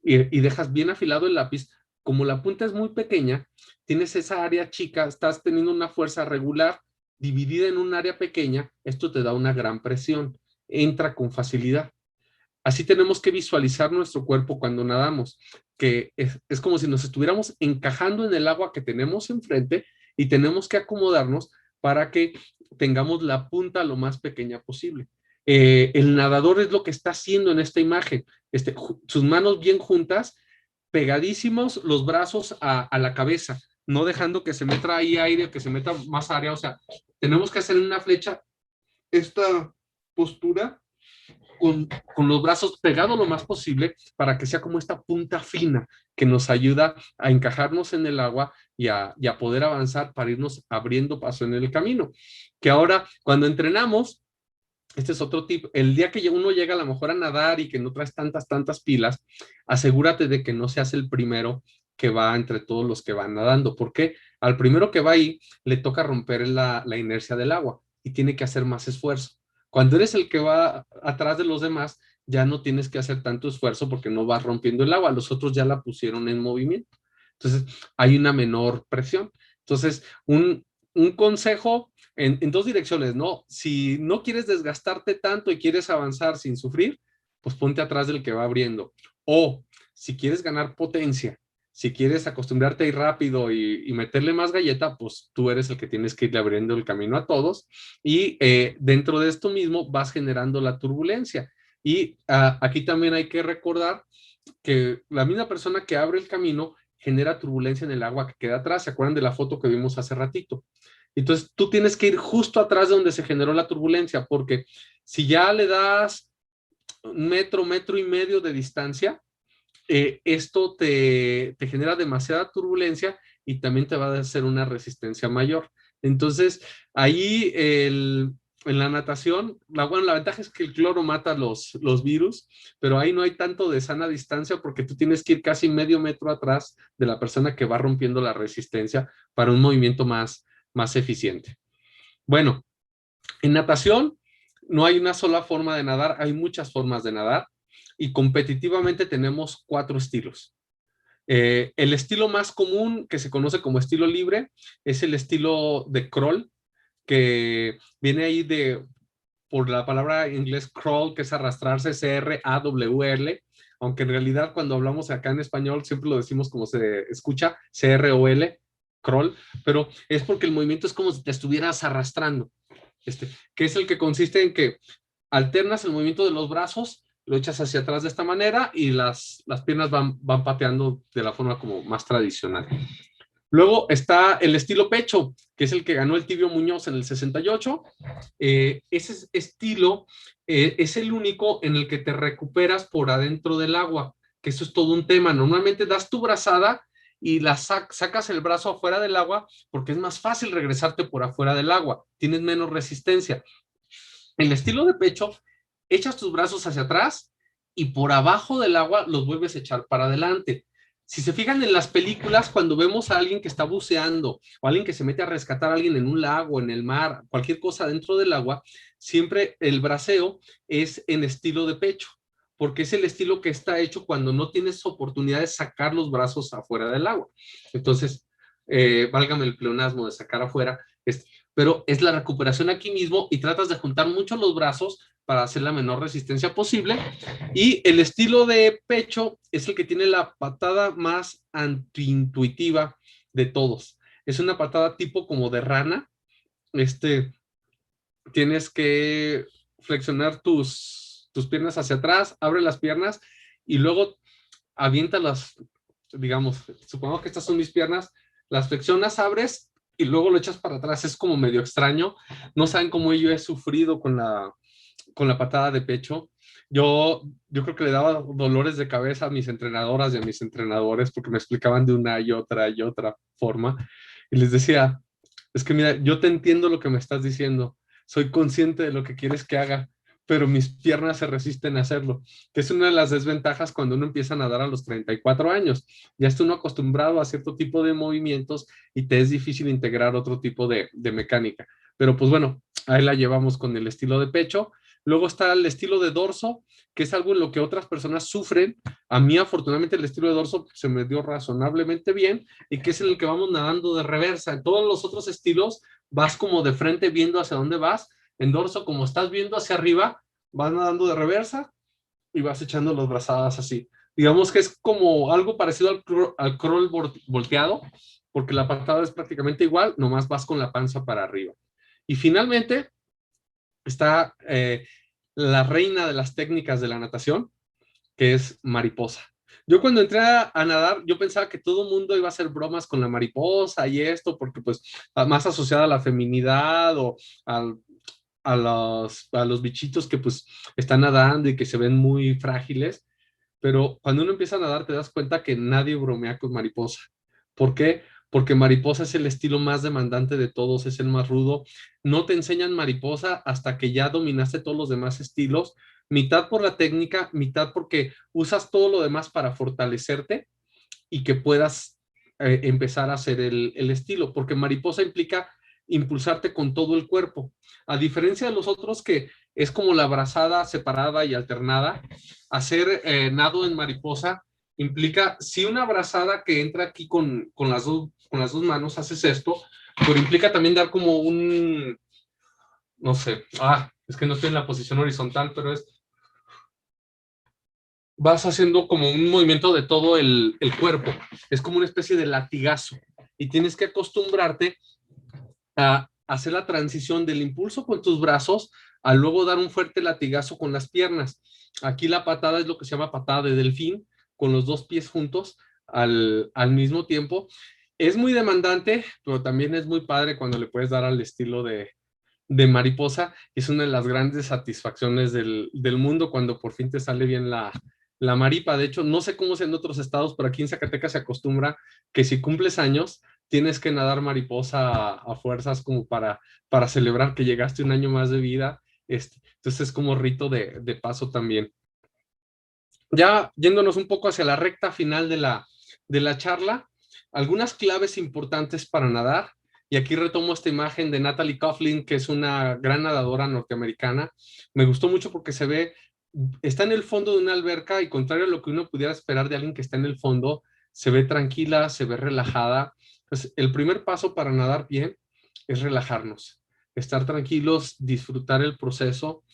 y dejas bien afilado el lápiz, como la punta es muy pequeña, tienes esa área chica, estás teniendo una fuerza regular dividida en un área pequeña, esto te da una gran presión, entra con facilidad. Así tenemos que visualizar nuestro cuerpo cuando nadamos, que es como si nos estuviéramos encajando en el agua que tenemos enfrente y tenemos que acomodarnos para que tengamos la punta lo más pequeña posible. El nadador es lo que está haciendo en esta imagen, sus manos bien juntas, pegadísimos los brazos a la cabeza, no dejando que se meta ahí aire, que se meta más área. O sea, tenemos que hacer en una flecha esta postura con los brazos pegados lo más posible para que sea como esta punta fina que nos ayuda a encajarnos en el agua y a poder avanzar para irnos abriendo paso en el camino. Que ahora, cuando entrenamos, este es otro tip, el día que uno llega a lo mejor a nadar y que no traes tantas pilas, asegúrate de que no seas el primero que va entre todos los que van nadando, porque al primero que va ahí le toca romper la inercia del agua y tiene que hacer más esfuerzo. Cuando eres el que va atrás de los demás, ya no tienes que hacer tanto esfuerzo porque no vas rompiendo el agua, los otros ya la pusieron en movimiento. Entonces, hay una menor presión. Entonces, un consejo en dos direcciones, ¿no? Si no quieres desgastarte tanto y quieres avanzar sin sufrir, pues ponte atrás del que va abriendo. O si quieres ganar potencia, si quieres acostumbrarte a ir rápido y meterle más galleta, pues tú eres el que tienes que irle abriendo el camino a todos. Y dentro de esto mismo vas generando la turbulencia. Y aquí también hay que recordar que la misma persona que abre el camino genera turbulencia en el agua que queda atrás. ¿Se acuerdan de la foto que vimos hace ratito? Entonces tú tienes que ir justo atrás de donde se generó la turbulencia, porque si ya le das un metro y medio de distancia, esto te genera demasiada turbulencia y también te va a hacer una resistencia mayor. Entonces, ahí en la natación, la ventaja es que el cloro mata los virus, pero ahí no hay tanto de sana distancia porque tú tienes que ir casi medio metro atrás de la persona que va rompiendo la resistencia para un movimiento más eficiente. Bueno, en natación no hay una sola forma de nadar, hay muchas formas de nadar y competitivamente tenemos 4 estilos. El estilo más común, que se conoce como estilo libre, es el estilo de crawl, que viene ahí por la palabra en inglés crawl, que es arrastrarse, C-R-A-W-L, aunque en realidad cuando hablamos acá en español siempre lo decimos como se escucha, C-R-O-L, crawl, pero es porque el movimiento es como si te estuvieras arrastrando, que es el que consiste en que alternas el movimiento de los brazos, lo echas hacia atrás de esta manera y las piernas van pateando de la forma como más tradicional. Luego está el estilo pecho, que es el que ganó el Tibio Muñoz en el 68. Ese estilo es el único en el que te recuperas por adentro del agua, que eso es todo un tema. Normalmente das tu brazada y sacas el brazo afuera del agua porque es más fácil regresarte por afuera del agua, tienes menos resistencia. El estilo de pecho, echas tus brazos hacia atrás y por abajo del agua los vuelves a echar para adelante. Si se fijan en las películas, cuando vemos a alguien que está buceando o alguien que se mete a rescatar a alguien en un lago, en el mar, cualquier cosa dentro del agua, siempre el braceo es en estilo de pecho, porque es el estilo que está hecho cuando no tienes oportunidad de sacar los brazos afuera del agua. Entonces, válgame el pleonasmo de sacar afuera, pero es la recuperación aquí mismo y tratas de juntar mucho los brazos para hacer la menor resistencia posible. Y el estilo de pecho es el que tiene la patada más antiintuitiva de todos. Es una patada tipo como de rana. Tienes que flexionar tus piernas hacia atrás, abre las piernas y luego avienta las, digamos, supongamos que estas son mis piernas, las flexionas, abres y luego lo echas para atrás. Es como medio extraño. No saben cómo yo he sufrido con la patada de pecho. Yo creo que le daba dolores de cabeza a mis entrenadoras y a mis entrenadores porque me explicaban de una y otra forma. Y les decía, es que mira, yo te entiendo lo que me estás diciendo. Soy consciente de lo que quieres que haga, pero mis piernas se resisten a hacerlo, que es una de las desventajas cuando uno empieza a nadar a los 34 años. Ya está uno acostumbrado a cierto tipo de movimientos y te es difícil integrar otro tipo de mecánica. Pero pues bueno, ahí la llevamos con el estilo de pecho. Luego está el estilo de dorso, que es algo en lo que otras personas sufren. A mí, afortunadamente, el estilo de dorso se me dio razonablemente bien y que es en el que vamos nadando de reversa. En todos los otros estilos vas como de frente viendo hacia dónde vas. En dorso, como estás viendo hacia arriba, vas nadando de reversa y vas echando las brazadas así. Digamos que es como algo parecido al crawl volteado, porque la patada es prácticamente igual, nomás vas con la panza para arriba. Y finalmente está la reina de las técnicas de la natación, que es mariposa. Yo cuando entré a nadar, yo pensaba que todo el mundo iba a hacer bromas con la mariposa y esto, porque pues más asociada a la feminidad o al, a los bichitos que pues están nadando y que se ven muy frágiles, pero cuando uno empieza a nadar te das cuenta que nadie bromea con mariposa. ¿Por qué? Porque mariposa es el estilo más demandante de todos, es el más rudo. No te enseñan mariposa hasta que ya dominaste todos los demás estilos, mitad por la técnica, mitad porque usas todo lo demás para fortalecerte y que puedas empezar a hacer el estilo, porque mariposa implica impulsarte con todo el cuerpo, a diferencia de los otros que es como la brazada separada y alternada. Hacer nado en mariposa implica, si una brazada que entra aquí con las dos manos, haces esto, pero implica también dar como un, no sé, es que no estoy en la posición horizontal, pero es, vas haciendo como un movimiento de todo el cuerpo, es como una especie de latigazo, y tienes que acostumbrarte a hacer la transición del impulso con tus brazos a luego dar un fuerte latigazo con las piernas. Aquí la patada es lo que se llama patada de delfín, con los dos pies juntos al mismo tiempo. Es muy demandante, pero también es muy padre cuando le puedes dar al estilo de mariposa. Es una de las grandes satisfacciones del mundo cuando por fin te sale bien la maripa. De hecho, no sé cómo es en otros estados, pero aquí en Zacatecas se acostumbra que si cumples años, tienes que nadar mariposa a fuerzas como para celebrar que llegaste un año más de vida. Entonces es como rito de paso también. Ya yéndonos un poco hacia la recta final de la charla, algunas claves importantes para nadar. Y aquí retomo esta imagen de Natalie Coughlin, que es una gran nadadora norteamericana. Me gustó mucho porque se ve, está en el fondo de una alberca y contrario a lo que uno pudiera esperar de alguien que está en el fondo, se ve tranquila, se ve relajada. Pues el primer paso para nadar bien es relajarnos, estar tranquilos, disfrutar el proceso.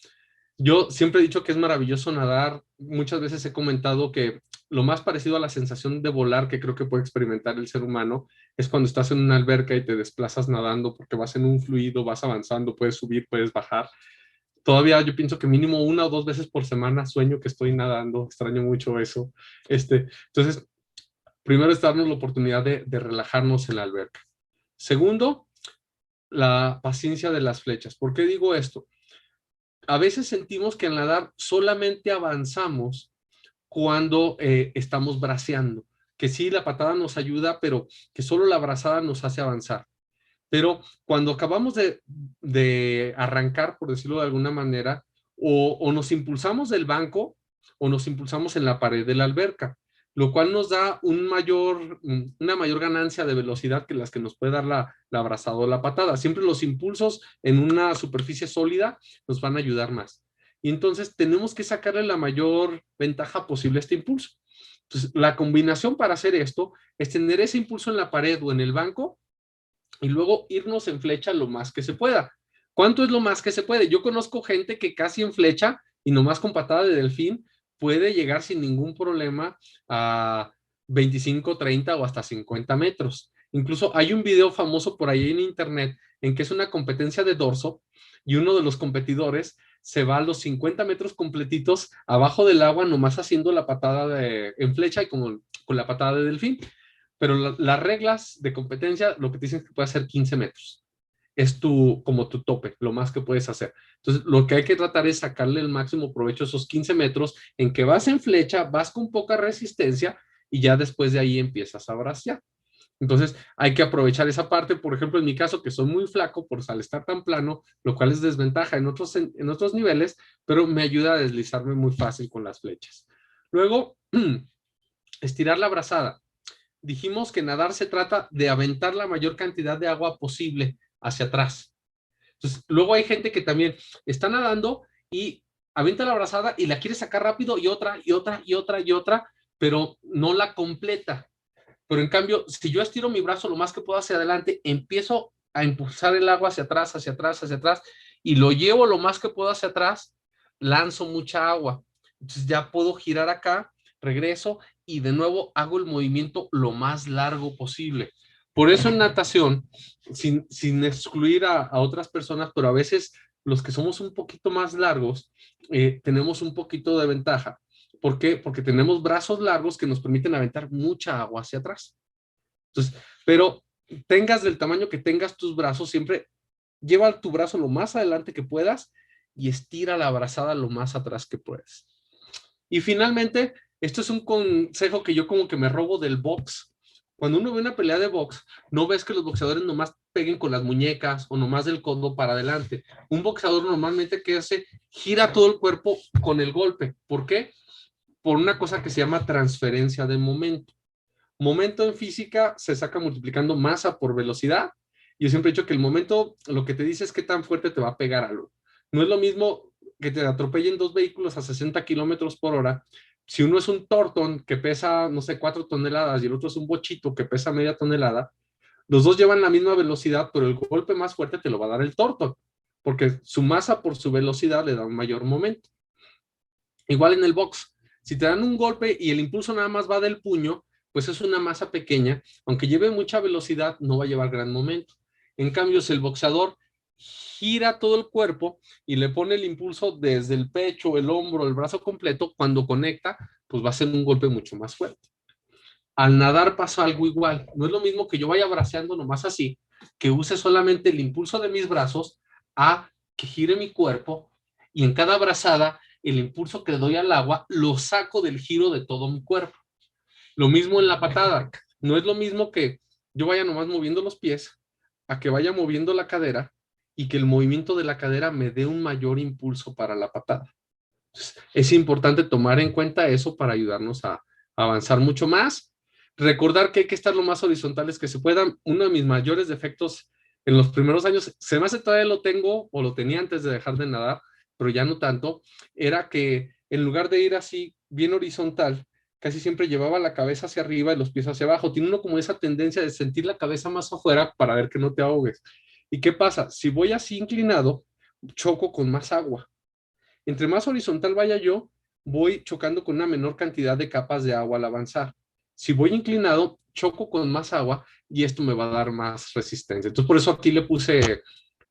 Yo siempre he dicho que es maravilloso nadar. Muchas veces he comentado que lo más parecido a la sensación de volar que creo que puede experimentar el ser humano es cuando estás en una alberca y te desplazas nadando porque vas en un fluido, vas avanzando, puedes subir, puedes bajar. Todavía yo pienso que mínimo 1 o 2 veces por semana sueño que estoy nadando, extraño mucho eso. Entonces, primero es darnos la oportunidad de relajarnos en la alberca. Segundo, la paciencia de las flechas. ¿Por qué digo esto? A veces sentimos que al nadar solamente avanzamos cuando estamos braceando, que sí, la patada nos ayuda, pero que solo la brazada nos hace avanzar. Pero cuando acabamos de arrancar, por decirlo de alguna manera, o nos impulsamos del banco o nos impulsamos en la pared de la alberca, lo cual nos da una mayor ganancia de velocidad que las que nos puede dar la brazada o la patada. Siempre los impulsos en una superficie sólida nos van a ayudar más. Y entonces tenemos que sacarle la mayor ventaja posible a este impulso. Entonces, la combinación para hacer esto es tener ese impulso en la pared o en el banco y luego irnos en flecha lo más que se pueda. ¿Cuánto es lo más que se puede? Yo conozco gente que casi en flecha y nomás con patada de delfín puede llegar sin ningún problema a 25, 30 o hasta 50 metros. Incluso hay un video famoso por ahí en internet en que es una competencia de dorso y uno de los competidores se va a los 50 metros completitos abajo del agua, nomás haciendo la patada en flecha y como con la patada de delfín. Pero las reglas de competencia, lo que te dicen es que puede hacer 15 metros. Es como tu tope, lo más que puedes hacer. Entonces, lo que hay que tratar es sacarle el máximo provecho a esos 15 metros en que vas en flecha, vas con poca resistencia y ya después de ahí empiezas a bracear. Entonces, hay que aprovechar esa parte. Por ejemplo, en mi caso, que soy muy flaco por al estar tan plano, lo cual es desventaja en otros niveles, pero me ayuda a deslizarme muy fácil con las flechas. Luego, estirar la brazada. Dijimos que nadar se trata de aventar la mayor cantidad de agua posible hacia atrás. Entonces, luego hay gente que también está nadando y avienta la brazada y la quiere sacar rápido y otra, y otra, y otra, y otra, pero no la completa. Pero en cambio, si yo estiro mi brazo lo más que puedo hacia adelante, empiezo a impulsar el agua hacia atrás, hacia atrás, hacia atrás, y lo llevo lo más que puedo hacia atrás, lanzo mucha agua. Entonces ya puedo girar acá, regreso y de nuevo hago el movimiento lo más largo posible. Por eso en natación, sin excluir a otras personas, pero a veces los que somos un poquito más largos, tenemos un poquito de ventaja. ¿Por qué? Porque tenemos brazos largos que nos permiten aventar mucha agua hacia atrás. Entonces, pero tengas del tamaño que tengas tus brazos, siempre lleva tu brazo lo más adelante que puedas y estira la brazada lo más atrás que puedas. Y finalmente, esto es un consejo que yo como que me robo del box. Cuando uno ve una pelea de box, no ves que los boxeadores nomás peguen con las muñecas o nomás del codo para adelante. Un boxeador normalmente que hace, gira todo el cuerpo con el golpe. ¿Por qué? Por una cosa que se llama transferencia de momento. Momento en física se saca multiplicando masa por velocidad. Yo siempre he dicho que el momento lo que te dice es qué tan fuerte te va a pegar algo. No es lo mismo que te atropellen dos vehículos a 60 kilómetros por hora. Si uno es un Torton que pesa, no sé, 4 toneladas y el otro es un bochito que pesa media tonelada, los dos llevan la misma velocidad, pero el golpe más fuerte te lo va a dar el Torton, porque su masa por su velocidad le da un mayor momento. Igual en el box, si te dan un golpe y el impulso nada más va del puño, pues es una masa pequeña, aunque lleve mucha velocidad, no va a llevar gran momento. En cambio, si el boxeador gira todo el cuerpo y le pone el impulso desde el pecho, el hombro, el brazo completo, cuando conecta, pues va a ser un golpe mucho más fuerte. Al nadar pasa algo igual. No es lo mismo que yo vaya braceando nomás así, que use solamente el impulso de mis brazos a que gire mi cuerpo y en cada brazada el impulso que le doy al agua lo saco del giro de todo mi cuerpo. Lo mismo en la patada. No es lo mismo que yo vaya nomás moviendo los pies a que vaya moviendo la cadera y que el movimiento de la cadera me dé un mayor impulso para la patada. Entonces, es importante tomar en cuenta eso para ayudarnos a avanzar mucho más. Recordar que hay que estar lo más horizontales que se puedan. Uno de mis mayores defectos en los primeros años, se me hace todavía lo tengo o lo tenía antes de dejar de nadar, pero ya no tanto, era que en lugar de ir así bien horizontal, casi siempre llevaba la cabeza hacia arriba y los pies hacia abajo. Tiene uno como esa tendencia de sentir la cabeza más afuera para ver que no te ahogues. ¿Y qué pasa? Si voy así inclinado, choco con más agua. Entre más horizontal vaya yo, voy chocando con una menor cantidad de capas de agua al avanzar. Si voy inclinado, choco con más agua y esto me va a dar más resistencia. Entonces, por eso aquí le puse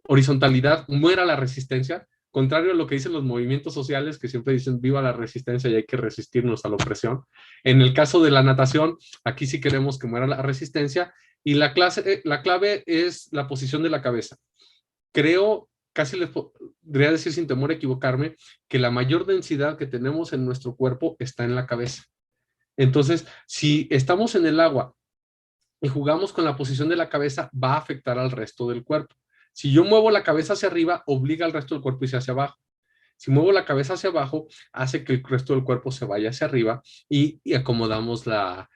horizontalidad, muera la resistencia, contrario a lo que dicen los movimientos sociales que siempre dicen viva la resistencia y hay que resistirnos a la opresión. En el caso de la natación, aquí sí queremos que muera la resistencia y la clave es la posición de la cabeza. Creo, casi les podría decir sin temor a equivocarme, que la mayor densidad que tenemos en nuestro cuerpo está en la cabeza. Entonces, si estamos en el agua y jugamos con la posición de la cabeza, va a afectar al resto del cuerpo. Si yo muevo la cabeza hacia arriba, obliga al resto del cuerpo a irse hacia abajo. Si muevo la cabeza hacia abajo, hace que el resto del cuerpo se vaya hacia arriba y acomodamos la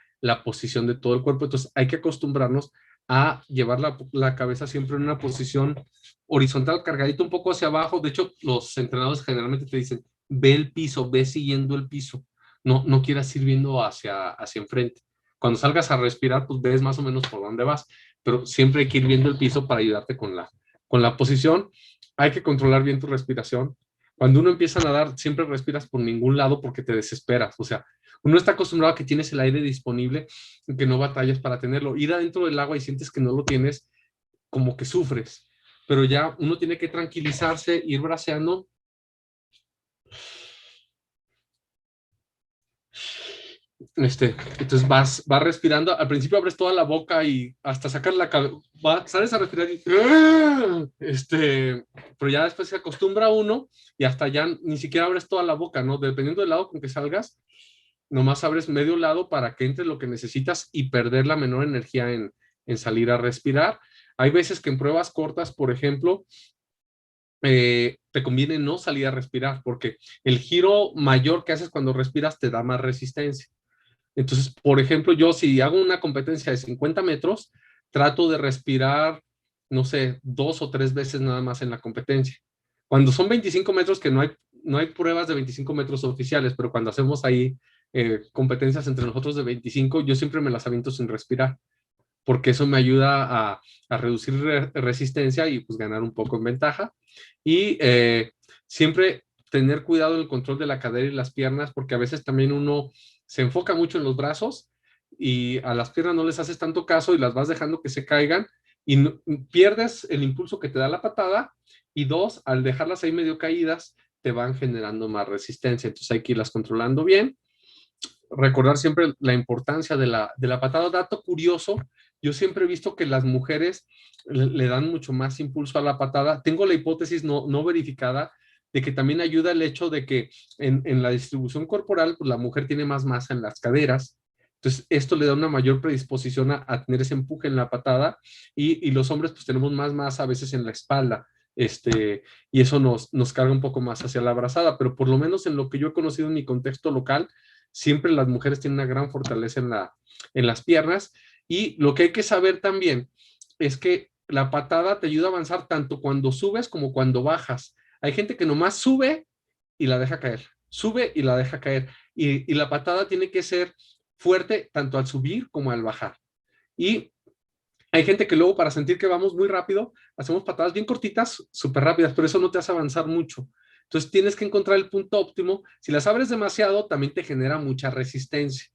posición de todo el cuerpo. Entonces hay que acostumbrarnos a llevar la cabeza siempre en una posición horizontal, cargadito un poco hacia abajo. De hecho, los entrenadores generalmente te dicen, ve el piso, ve siguiendo el piso. No quieras ir viendo hacia enfrente. Cuando salgas a respirar, pues ves más o menos por dónde vas, pero siempre hay que ir viendo el piso para ayudarte con la posición. Hay que controlar bien tu respiración. Cuando uno empieza a nadar, siempre respiras por ningún lado porque te desesperas. O sea, uno está acostumbrado a que tienes el aire disponible y que no batallas para tenerlo. Ir adentro del agua y sientes que no lo tienes, como que sufres. Pero ya uno tiene que tranquilizarse, ir braceando Entonces vas respirando, al principio abres toda la boca y hasta sacar la cabeza, sales a respirar y, pero ya después se acostumbra uno y hasta ya ni siquiera abres toda la boca, ¿no? Dependiendo del lado con que salgas, nomás abres medio lado para que entre lo que necesitas y perder la menor energía en salir a respirar. Hay veces que en pruebas cortas, por ejemplo, te conviene no salir a respirar porque el giro mayor que haces cuando respiras te da más resistencia. Entonces, por ejemplo, yo si hago una competencia de 50 metros, trato de respirar, no sé, 2 o 3 veces nada más en la competencia. Cuando son 25 metros, que no hay pruebas de 25 metros oficiales, pero cuando hacemos ahí competencias entre nosotros de 25, yo siempre me las aviento sin respirar, porque eso me ayuda a reducir resistencia y pues ganar un poco en ventaja. Y siempre tener cuidado en el control de la cadera y las piernas, porque a veces también uno se enfoca mucho en los brazos y a las piernas no les haces tanto caso y las vas dejando que se caigan y pierdes el impulso que te da la patada y dos, al dejarlas ahí medio caídas, te van generando más resistencia. Entonces hay que irlas controlando bien. Recordar siempre la importancia de la patada. Dato curioso, yo siempre he visto que las mujeres le dan mucho más impulso a la patada. Tengo la hipótesis no verificada de que también ayuda el hecho de que en la distribución corporal, pues la mujer tiene más masa en las caderas. Entonces, esto le da una mayor predisposición a tener ese empuje en la patada y los hombres pues tenemos más masa a veces en la espalda. Y eso nos carga un poco más hacia la brazada, pero por lo menos en lo que yo he conocido en mi contexto local, siempre las mujeres tienen una gran fortaleza en las piernas. Y lo que hay que saber también es que la patada te ayuda a avanzar tanto cuando subes como cuando bajas. Hay gente que nomás sube y la deja caer, sube y la deja caer. Y la patada tiene que ser fuerte tanto al subir como al bajar. Y hay gente que luego para sentir que vamos muy rápido, hacemos patadas bien cortitas, súper rápidas, pero eso no te hace avanzar mucho. Entonces tienes que encontrar el punto óptimo. Si las abres demasiado, también te genera mucha resistencia.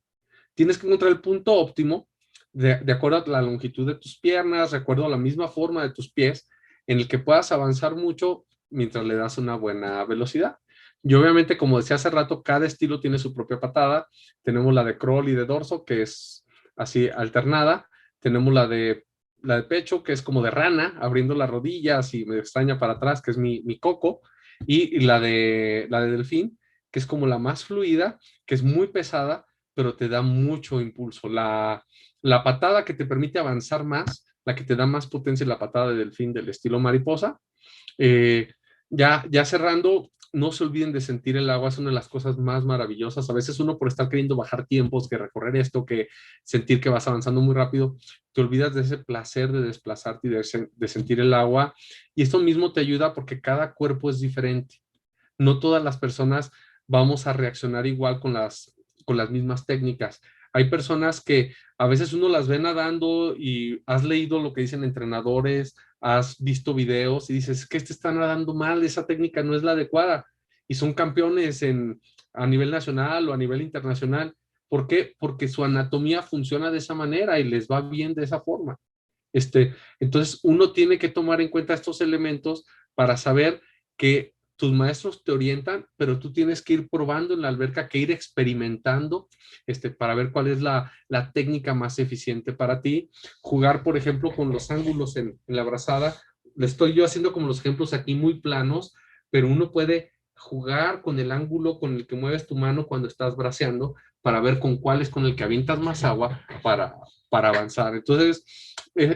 Tienes que encontrar el punto óptimo de acuerdo a la longitud de tus piernas, de acuerdo a la misma forma de tus pies, en el que puedas avanzar mucho mientras le das una buena velocidad. Y obviamente, como decía hace rato, cada estilo tiene su propia patada. Tenemos la de crawl y de dorso, que es así alternada. Tenemos la de pecho, que es como de rana, abriendo las rodillas y me extraña para atrás, que es mi coco. Y la de delfín, que es como la más fluida, que es muy pesada, pero te da mucho impulso. La patada que te permite avanzar más, la que te da más potencia es la patada de delfín del estilo mariposa. Ya cerrando, no se olviden de sentir el agua, es una de las cosas más maravillosas. A veces uno por estar queriendo bajar tiempos, que recorrer esto, que sentir que vas avanzando muy rápido, te olvidas de ese placer de desplazarte y de sentir el agua. Y esto mismo te ayuda porque cada cuerpo es diferente. No todas las personas vamos a reaccionar igual con las mismas técnicas. Hay personas que a veces uno las ve nadando y has leído lo que dicen entrenadores, has visto videos y dices que está nadando mal, esa técnica no es la adecuada. Y son campeones a nivel nacional o a nivel internacional. ¿Por qué? Porque su anatomía funciona de esa manera y les va bien de esa forma. Entonces, uno tiene que tomar en cuenta estos elementos para saber que tus maestros te orientan, pero tú tienes que ir probando en la alberca, que ir experimentando para ver cuál es la técnica más eficiente para ti. Jugar, por ejemplo, con los ángulos en la brazada. Le estoy yo haciendo como los ejemplos aquí muy planos, pero uno puede jugar con el ángulo con el que mueves tu mano cuando estás braceando para ver con cuál es con el que avientas más agua para avanzar. Entonces,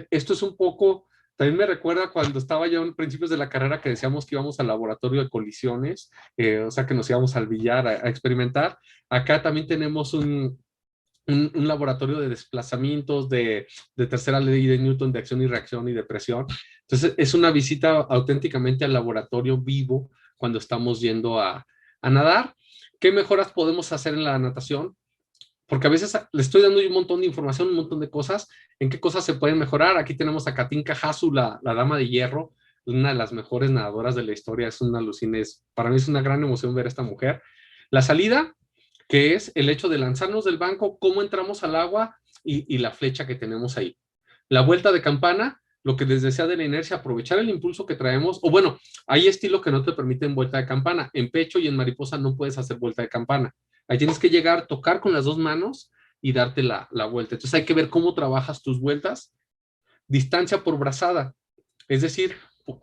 esto es un poco... También me recuerda cuando estaba yo en principios de la carrera que decíamos que íbamos al laboratorio de colisiones, o sea que nos íbamos al billar a experimentar. Acá también tenemos un laboratorio de desplazamientos, de tercera ley de Newton, de acción y reacción y de presión. Entonces es una visita auténticamente al laboratorio vivo cuando estamos yendo a nadar. ¿Qué mejoras podemos hacer en la natación? Porque a veces le estoy dando un montón de información, un montón de cosas, en qué cosas se pueden mejorar. Aquí tenemos a Katinka Hasu, la dama de hierro, una de las mejores nadadoras de la historia, es una alucinez. Para mí es una gran emoción ver a esta mujer. La salida, que es el hecho de lanzarnos del banco, cómo entramos al agua y la flecha que tenemos ahí. La vuelta de campana, lo que les decía de la inercia, aprovechar el impulso que traemos, o bueno, hay estilos que no te permiten vuelta de campana. En pecho y en mariposa no puedes hacer vuelta de campana. Ahí tienes que llegar, tocar con las dos manos y darte la vuelta. Entonces hay que ver cómo trabajas tus vueltas. Distancia por brazada, es decir,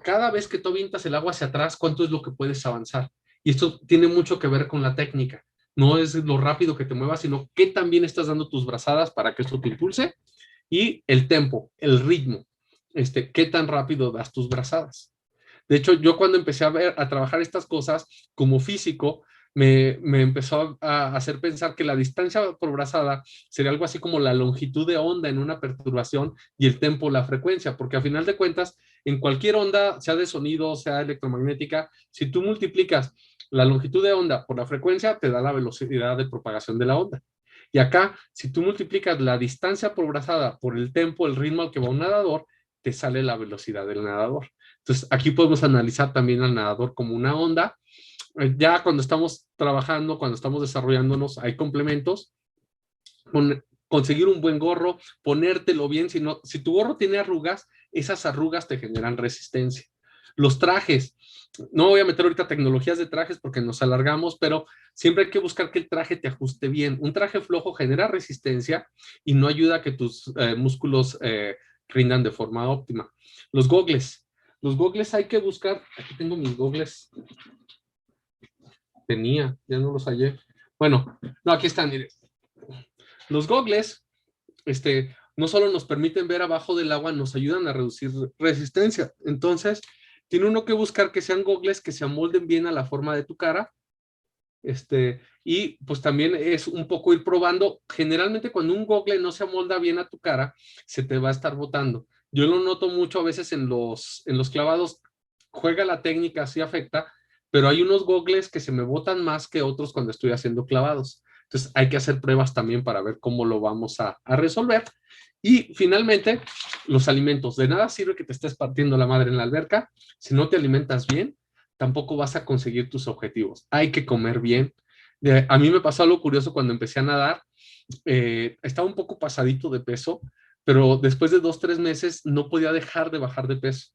cada vez que tú avientas el agua hacia atrás, ¿cuánto es lo que puedes avanzar? Y esto tiene mucho que ver con la técnica. No es lo rápido que te muevas, sino qué tan bien estás dando tus brazadas para que esto te impulse. Y el tempo, el ritmo, qué tan rápido das tus brazadas. De hecho, yo cuando empecé a trabajar estas cosas como físico, me empezó a hacer pensar que la distancia por brazada sería algo así como la longitud de onda en una perturbación y el tempo, la frecuencia, porque a final de cuentas, en cualquier onda, sea de sonido, sea electromagnética, si tú multiplicas la longitud de onda por la frecuencia, te da la velocidad de propagación de la onda. Y acá, si tú multiplicas la distancia por brazada por el tempo, el ritmo al que va un nadador, te sale la velocidad del nadador. Entonces, aquí podemos analizar también al nadador como una onda. Ya cuando estamos trabajando, cuando estamos desarrollándonos, hay complementos. Conseguir un buen gorro, ponértelo bien. Si tu gorro tiene arrugas, esas arrugas te generan resistencia. Los trajes, no voy a meter ahorita tecnologías de trajes porque nos alargamos, pero siempre hay que buscar que el traje te ajuste bien. Un traje flojo genera resistencia y no ayuda a que tus músculos rindan de forma óptima. Los gogles hay que buscar, aquí tengo mis gogles, ya no los hallé. Bueno, no, aquí están, mire. Los gogles, no solo nos permiten ver abajo del agua, nos ayudan a reducir resistencia. Entonces, tiene uno que buscar que sean gogles que se amolden bien a la forma de tu cara. Y pues también es un poco ir probando. Generalmente cuando un gogle no se amolda bien a tu cara, se te va a estar botando. Yo lo noto mucho a veces en los clavados, juega la técnica, sí afecta, pero hay unos gogles que se me botan más que otros cuando estoy haciendo clavados. Entonces hay que hacer pruebas también para ver cómo lo vamos a resolver. Y finalmente, los alimentos. De nada sirve que te estés partiendo la madre en la alberca si no te alimentas bien, tampoco vas a conseguir tus objetivos. Hay que comer bien. A mí me pasó algo curioso cuando empecé a nadar. Estaba un poco pasadito de peso, pero después de 2, 3 meses no podía dejar de bajar de peso,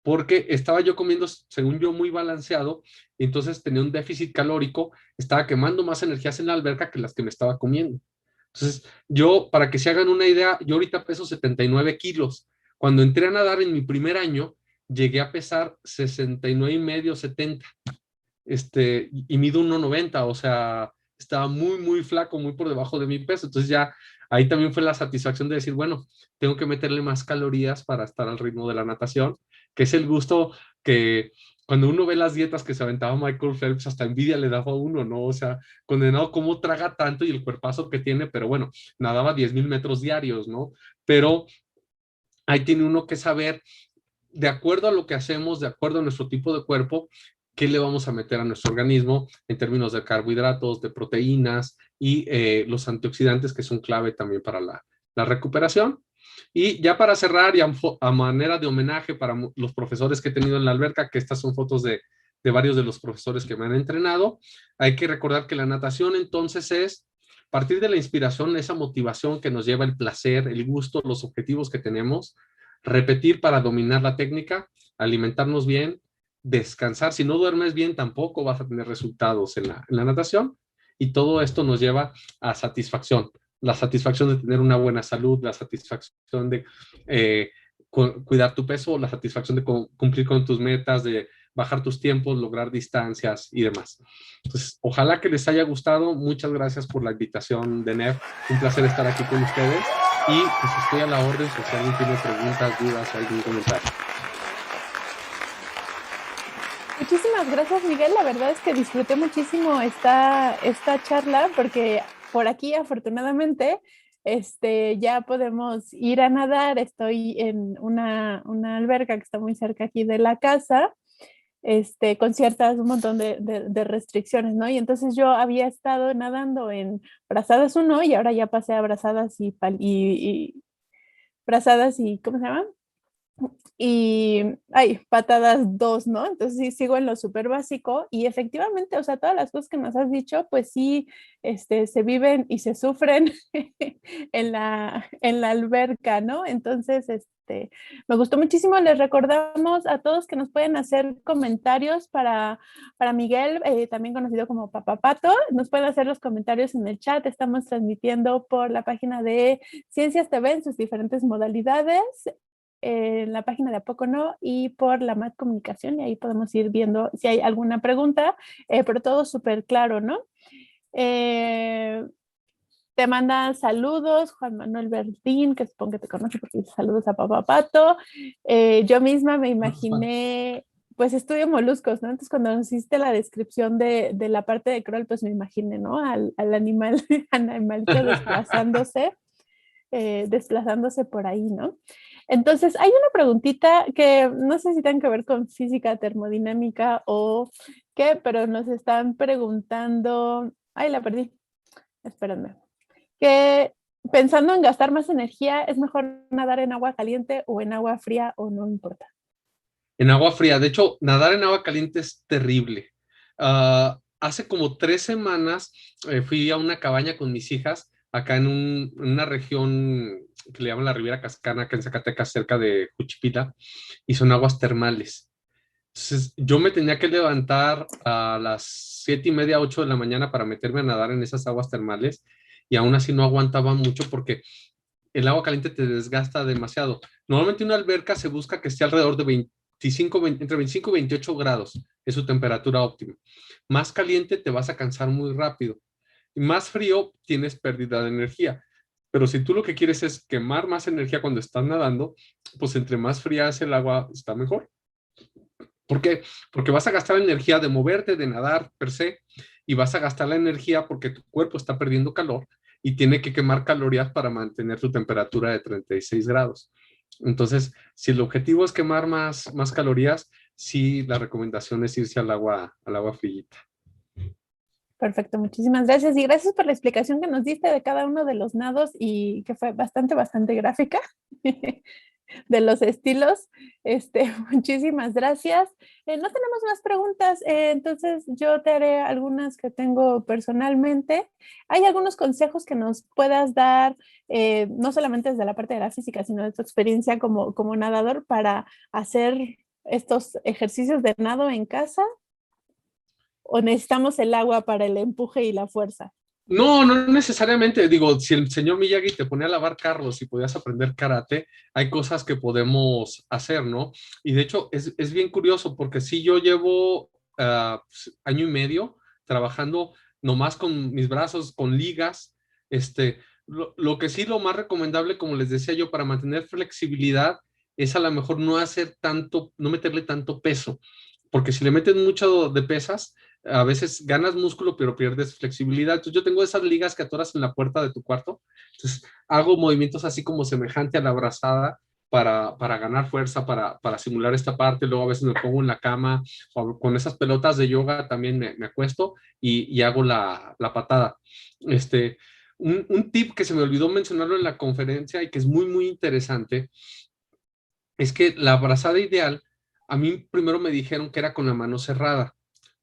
porque estaba yo comiendo, según yo, muy balanceado, y entonces tenía un déficit calórico, estaba quemando más energías en la alberca que las que me estaba comiendo. Entonces, yo, para que se hagan una idea, yo ahorita peso 79 kilos. Cuando entré a nadar en mi primer año, llegué a pesar 69,5, 70. Y mido 1,90, o sea, estaba muy, muy flaco, muy por debajo de mi peso. Entonces ya ahí también fue la satisfacción de decir, bueno, tengo que meterle más calorías para estar al ritmo de la natación, que es el gusto que cuando uno ve las dietas que se aventaba Michael Phelps, hasta envidia le daba a uno, ¿no? O sea, condenado cómo traga tanto y el cuerpazo que tiene, pero bueno, nadaba 10,000 metros diarios, ¿no? Pero ahí tiene uno que saber, de acuerdo a lo que hacemos, de acuerdo a nuestro tipo de cuerpo, qué le vamos a meter a nuestro organismo en términos de carbohidratos, de proteínas y los antioxidantes que son clave también para la recuperación. Y ya para cerrar y a manera de homenaje para los profesores que he tenido en la alberca, que estas son fotos de varios de los profesores que me han entrenado, hay que recordar que la natación entonces es partir de la inspiración, esa motivación que nos lleva el placer, el gusto, los objetivos que tenemos, repetir para dominar la técnica, alimentarnos bien, descansar. Si no duermes bien, tampoco vas a tener resultados en la natación. Y todo esto nos lleva a satisfacción. La satisfacción de tener una buena salud, la satisfacción de cuidar tu peso, la satisfacción de cumplir con tus metas, de bajar tus tiempos, lograr distancias y demás. Entonces, ojalá que les haya gustado. Muchas gracias por la invitación, Deneb. Un placer estar aquí con ustedes. Y pues estoy a la orden si alguien tiene preguntas, dudas o algún comentario. Muchísimas gracias, Miguel. La verdad es que disfruté muchísimo esta charla porque por aquí, afortunadamente, ya podemos ir a nadar. Estoy en una alberca que está muy cerca aquí de la casa, con un montón de restricciones, ¿no? Y entonces yo había estado nadando en brazadas 1 y ahora ya pasé a brazadas y brazadas y, ¿cómo se llama? Y hay patadas 2, ¿no? Entonces sí sigo en lo súper básico y efectivamente, o sea, todas las cosas que nos has dicho, pues sí, se viven y se sufren en la alberca, ¿no? Entonces, me gustó muchísimo. Les recordamos a todos que nos pueden hacer comentarios para Miguel, también conocido como Papá Pato. Nos pueden hacer los comentarios en el chat. Estamos transmitiendo por la página de Ciencias TV en sus diferentes modalidades, en la página de A Poco No y por la MAT Comunicación, y ahí podemos ir viendo si hay alguna pregunta, pero todo súper claro, ¿no? Eh, Te manda saludos Juan Manuel Bertín, que supongo que te conoce porque dice saludos a Papá Pato. Yo misma me imaginé, pues estudio moluscos, ¿no? Entonces cuando nos hiciste la descripción de la parte de crawl, pues me imaginé, ¿no? Al animal, animalito desplazándose por ahí, ¿no? Entonces, hay una preguntita que no sé si tiene que ver con física termodinámica o qué, pero nos están preguntando, ay, la perdí, espérenme, que pensando en gastar más energía, ¿es mejor nadar en agua caliente o en agua fría o no importa? En agua fría. De hecho, nadar en agua caliente es terrible. Hace como 3 semanas fui a una cabaña con mis hijas acá en una región que le llaman la Riviera Cascana, acá en Zacatecas, cerca de Juchipila, y son aguas termales. Entonces, yo me tenía que levantar a las 7:30, 8 de la mañana para meterme a nadar en esas aguas termales, y aún así no aguantaba mucho porque el agua caliente te desgasta demasiado. Normalmente una alberca se busca que esté alrededor de entre 25 y 28 grados, es su temperatura óptima. Más caliente te vas a cansar muy rápido. Y más frío tienes pérdida de energía. Pero si tú lo que quieres es quemar más energía cuando estás nadando, pues entre más fría es el agua, está mejor. ¿Por qué? Porque vas a gastar energía de moverte, de nadar per se, y vas a gastar la energía porque tu cuerpo está perdiendo calor y tiene que quemar calorías para mantener tu temperatura de 36 grados. Entonces, si el objetivo es quemar más calorías, sí, la recomendación es irse al agua frillita. Perfecto, muchísimas gracias y gracias por la explicación que nos diste de cada uno de los nados y que fue bastante, bastante gráfica de los estilos. Muchísimas gracias. No tenemos más preguntas, entonces yo te haré algunas que tengo personalmente. ¿Hay algunos consejos que nos puedas dar, no solamente desde la parte de la física, sino de tu experiencia como nadador para hacer estos ejercicios de nado en casa? ¿O necesitamos el agua para el empuje y la fuerza? No, no necesariamente. Digo, si el señor Miyagi te ponía a lavar carros y podías aprender karate, hay cosas que podemos hacer, ¿no? Y de hecho es bien curioso porque sí, yo llevo año y medio trabajando nomás con mis brazos, con ligas. Lo que sí, lo más recomendable, como les decía yo, para mantener flexibilidad, es a lo mejor no hacer tanto, no meterle tanto peso, porque si le metes mucho de pesas, a veces ganas músculo, pero pierdes flexibilidad. Entonces, yo tengo esas ligas que atoras en la puerta de tu cuarto. Entonces, hago movimientos así como semejante a la abrazada para ganar fuerza, para simular esta parte. Luego, a veces me pongo en la cama o con esas pelotas de yoga también me acuesto y hago la patada. Un tip que se me olvidó mencionarlo en la conferencia y que es muy, muy interesante es que la abrazada ideal, a mí primero me dijeron que era con la mano cerrada.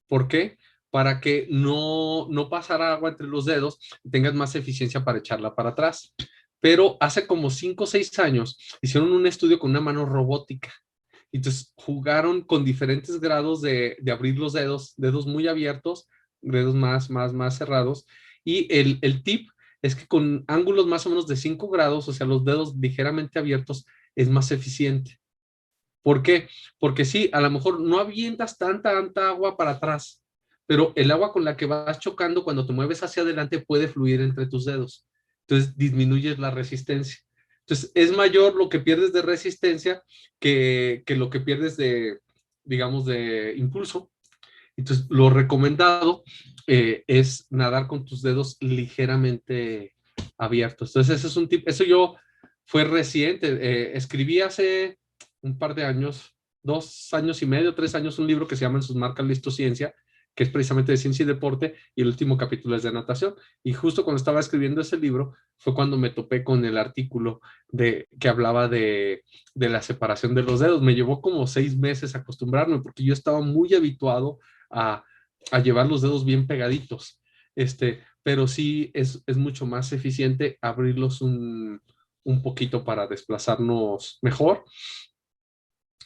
¿Por qué? Para que no pasara agua entre los dedos y tengas más eficiencia para echarla para atrás. Pero hace como 5 o 6 años hicieron un estudio con una mano robótica. Entonces jugaron con diferentes grados de abrir los dedos muy abiertos, dedos más cerrados. Y el tip es que con ángulos más o menos de 5 grados, o sea, los dedos ligeramente abiertos, es más eficiente. ¿Por qué? Porque sí, a lo mejor no avientas tanta agua para atrás, pero el agua con la que vas chocando cuando te mueves hacia adelante puede fluir entre tus dedos. Entonces disminuyes la resistencia. Entonces es mayor lo que pierdes de resistencia que lo que pierdes digamos, de impulso. Entonces lo recomendado es nadar con tus dedos ligeramente abiertos. Entonces ese es un tip. Eso yo fue reciente. Escribí hace un par de años, 2 años y medio, 3 años, un libro que se llama En sus marcas Listo Ciencia, que es precisamente de ciencia y deporte, y el último capítulo es de natación. Y justo cuando estaba escribiendo ese libro fue cuando me topé con el artículo que hablaba de la separación de los dedos. Me llevó como 6 meses acostumbrarme porque yo estaba muy habituado a llevar los dedos bien pegaditos. Pero sí es mucho más eficiente abrirlos un poquito para desplazarnos mejor.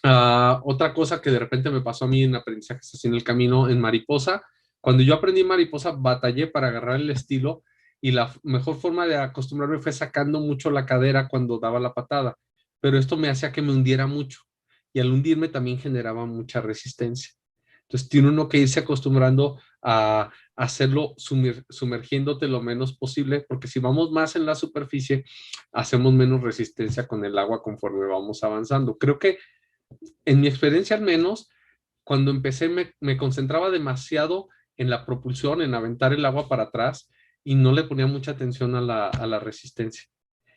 Otra cosa que de repente me pasó a mí en aprendizajes así en el camino, en mariposa, cuando yo aprendí mariposa batallé para agarrar el estilo y la mejor forma de acostumbrarme fue sacando mucho la cadera cuando daba la patada, pero esto me hacía que me hundiera mucho y al hundirme también generaba mucha resistencia. Entonces tiene uno que irse acostumbrando a hacerlo sumergiéndote lo menos posible, porque si vamos más en la superficie, hacemos menos resistencia con el agua conforme vamos avanzando. Creo que en mi experiencia al menos, cuando empecé me concentraba demasiado en la propulsión, en aventar el agua para atrás y no le ponía mucha atención a la resistencia.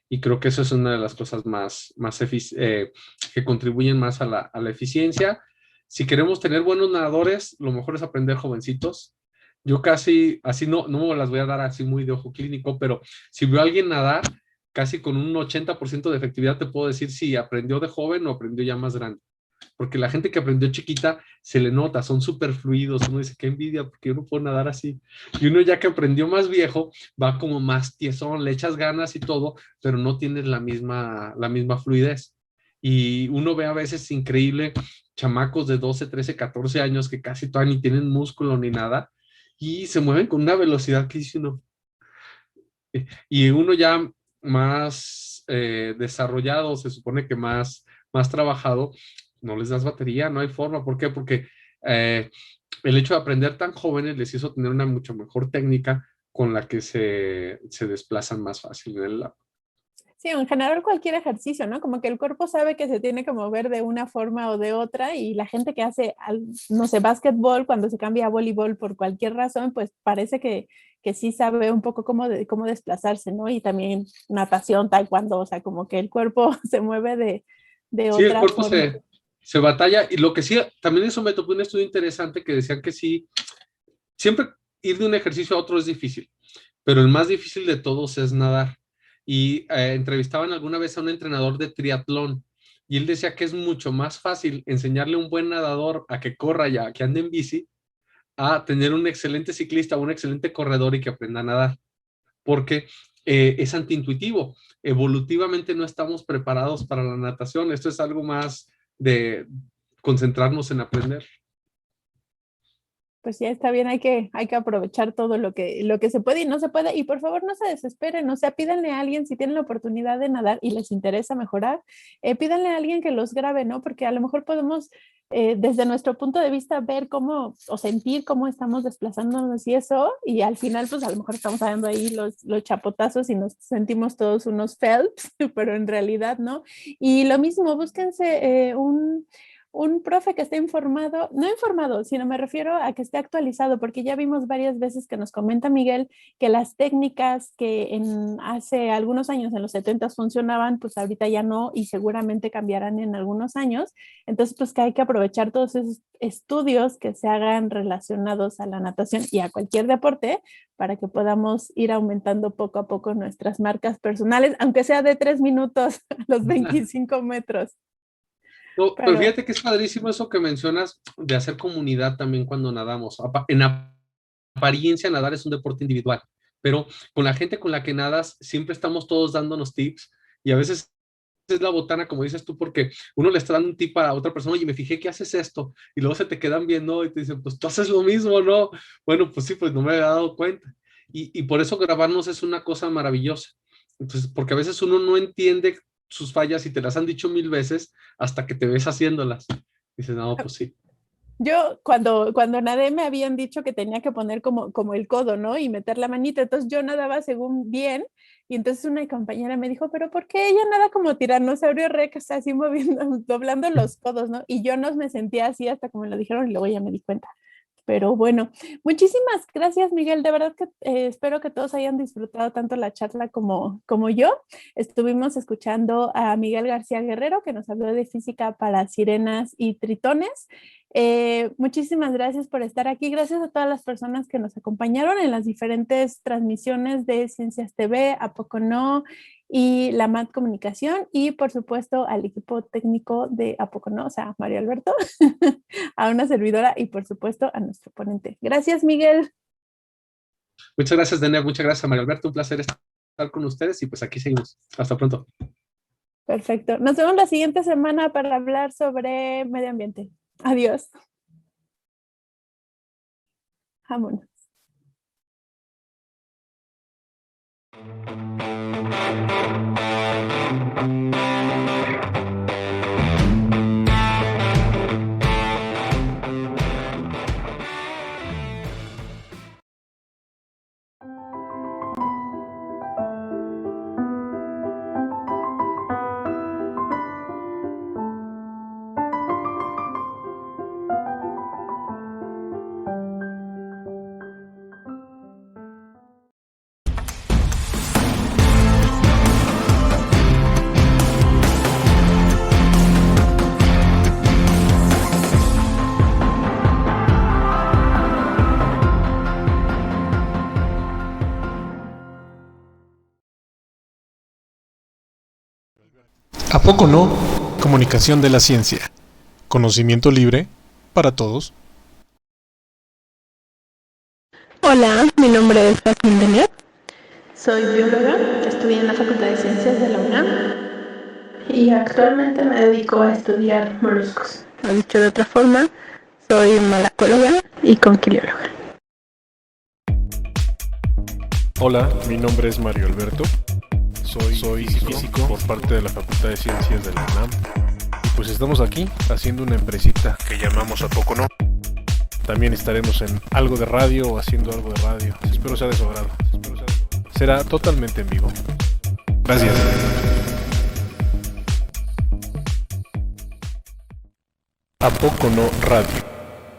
Y creo que eso es una de las cosas que contribuyen más a la eficiencia. Si queremos tener buenos nadadores, lo mejor es aprender jovencitos. Yo casi, así no me las voy a dar así muy de ojo clínico, pero si veo a alguien nadar, casi con un 80% de efectividad te puedo decir si aprendió de joven o aprendió ya más grande. Porque la gente que aprendió chiquita se le nota, son súper fluidos. Uno dice, qué envidia, porque yo no puedo nadar así. Y uno ya que aprendió más viejo, va como más tiesón, le echas ganas y todo, pero no tienes la misma fluidez. Y uno ve a veces increíble chamacos de 12, 13, 14 años que casi todavía ni tienen músculo ni nada y se mueven con una velocidad que dice uno. Y uno ya más desarrollado, se supone que más trabajado, no les das batería, no hay forma. ¿Por qué? Porque el hecho de aprender tan jóvenes les hizo tener una mucho mejor técnica con la que se desplazan más fácil en el agua. Sí, en general cualquier ejercicio, ¿no? Como que el cuerpo sabe que se tiene que mover de una forma o de otra y la gente que hace, no sé, básquetbol, cuando se cambia a voleibol por cualquier razón, pues parece que sí sabe un poco cómo desplazarse, ¿no? Y también natación, taekwondo, o sea, como que el cuerpo se mueve de Sí, el otra cuerpo forma. se batalla y lo que sí, también eso me tocó un estudio interesante que decía que sí, siempre ir de un ejercicio a otro es difícil, pero el más difícil de todos es nadar. Y entrevistaban alguna vez a un entrenador de triatlón y él decía que es mucho más fácil enseñarle a un buen nadador a que corra ya, que ande en bici, a tener un excelente ciclista, un excelente corredor y que aprenda a nadar, porque es antiintuitivo. Evolutivamente no estamos preparados para la natación. Esto es algo más de concentrarnos en aprender. Pues ya está bien, hay que aprovechar todo lo que se puede y no se puede. Y por favor, no se desesperen, o sea, pídanle a alguien si tienen la oportunidad de nadar y les interesa mejorar, pídanle a alguien que los grabe, ¿no? Porque a lo mejor podemos, desde nuestro punto de vista, ver cómo o sentir cómo estamos desplazándonos y eso, y al final, pues a lo mejor estamos dando ahí los chapotazos y nos sentimos todos unos Phelps, pero en realidad no. Y lo mismo, búsquense un profe que esté informado, no informado, sino me refiero a que esté actualizado, porque ya vimos varias veces que nos comenta Miguel que las técnicas que hace algunos años, en los 70 funcionaban, pues ahorita ya no y seguramente cambiarán en algunos años. Entonces, pues que hay que aprovechar todos esos estudios que se hagan relacionados a la natación y a cualquier deporte para que podamos ir aumentando poco a poco nuestras marcas personales, aunque sea de 3 minutos a los 25 metros. No, pero fíjate que es padrísimo eso que mencionas de hacer comunidad también cuando nadamos. En apariencia, nadar es un deporte individual, pero con la gente con la que nadas siempre estamos todos dándonos tips y a veces es la botana, como dices tú, porque uno le está dando un tip a otra persona y me fijé que haces esto y luego se te quedan viendo y te dicen, pues tú haces lo mismo, ¿no? Bueno, pues sí, pues no me había dado cuenta. Y por eso grabarnos es una cosa maravillosa. Entonces, porque a veces uno no entiende sus fallas y te las han dicho 1000 veces hasta que te ves haciéndolas. Dices, no, pues sí. Yo cuando nadé me habían dicho que tenía que poner como el codo, ¿no? Y meter la manita. Entonces yo nadaba según bien. Y entonces una compañera me dijo, pero ¿por qué ella nada como tiranosaurio rex, así moviendo, doblando los codos, ¿no? Y yo no me sentía así hasta como me lo dijeron y luego ya me di cuenta. Pero bueno, muchísimas gracias, Miguel. De verdad que espero que todos hayan disfrutado tanto la charla como yo. Estuvimos escuchando a Miguel García Guerrero, que nos habló de física para sirenas y tritones. Muchísimas gracias por estar aquí. Gracias a todas las personas que nos acompañaron en las diferentes transmisiones de Ciencias TV, ¿A Poco No? Y la MAD Comunicación, y por supuesto al equipo técnico de ¿A Poco No? O sea, Mario Alberto, a una servidora y por supuesto a nuestro ponente. Gracias, Miguel. Muchas gracias, Denia. Muchas gracias, Mario Alberto. Un placer estar con ustedes y pues aquí seguimos. Hasta pronto. Perfecto. Nos vemos la siguiente semana para hablar sobre medio ambiente. Adiós. Vámonos. ¿A poco no? Comunicación de la ciencia. Conocimiento libre para todos. Hola, mi nombre es Jasmine Denier. Soy bióloga, estudié en la Facultad de Ciencias de la UNAM y actualmente me dedico a estudiar moluscos. O dicho de otra forma, soy malacóloga y conquilióloga. Hola, mi nombre es Mario Alberto. Soy físico por parte de la Facultad de Ciencias de la UNAM. Y pues estamos aquí haciendo una empresita que llamamos ¿A Poco No? También estaremos en algo de radio o haciendo algo de radio. Espero sea de su agrado. Será totalmente en vivo. Gracias. ¿A Poco No Radio?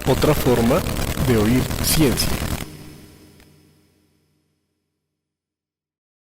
Otra forma de oír ciencia.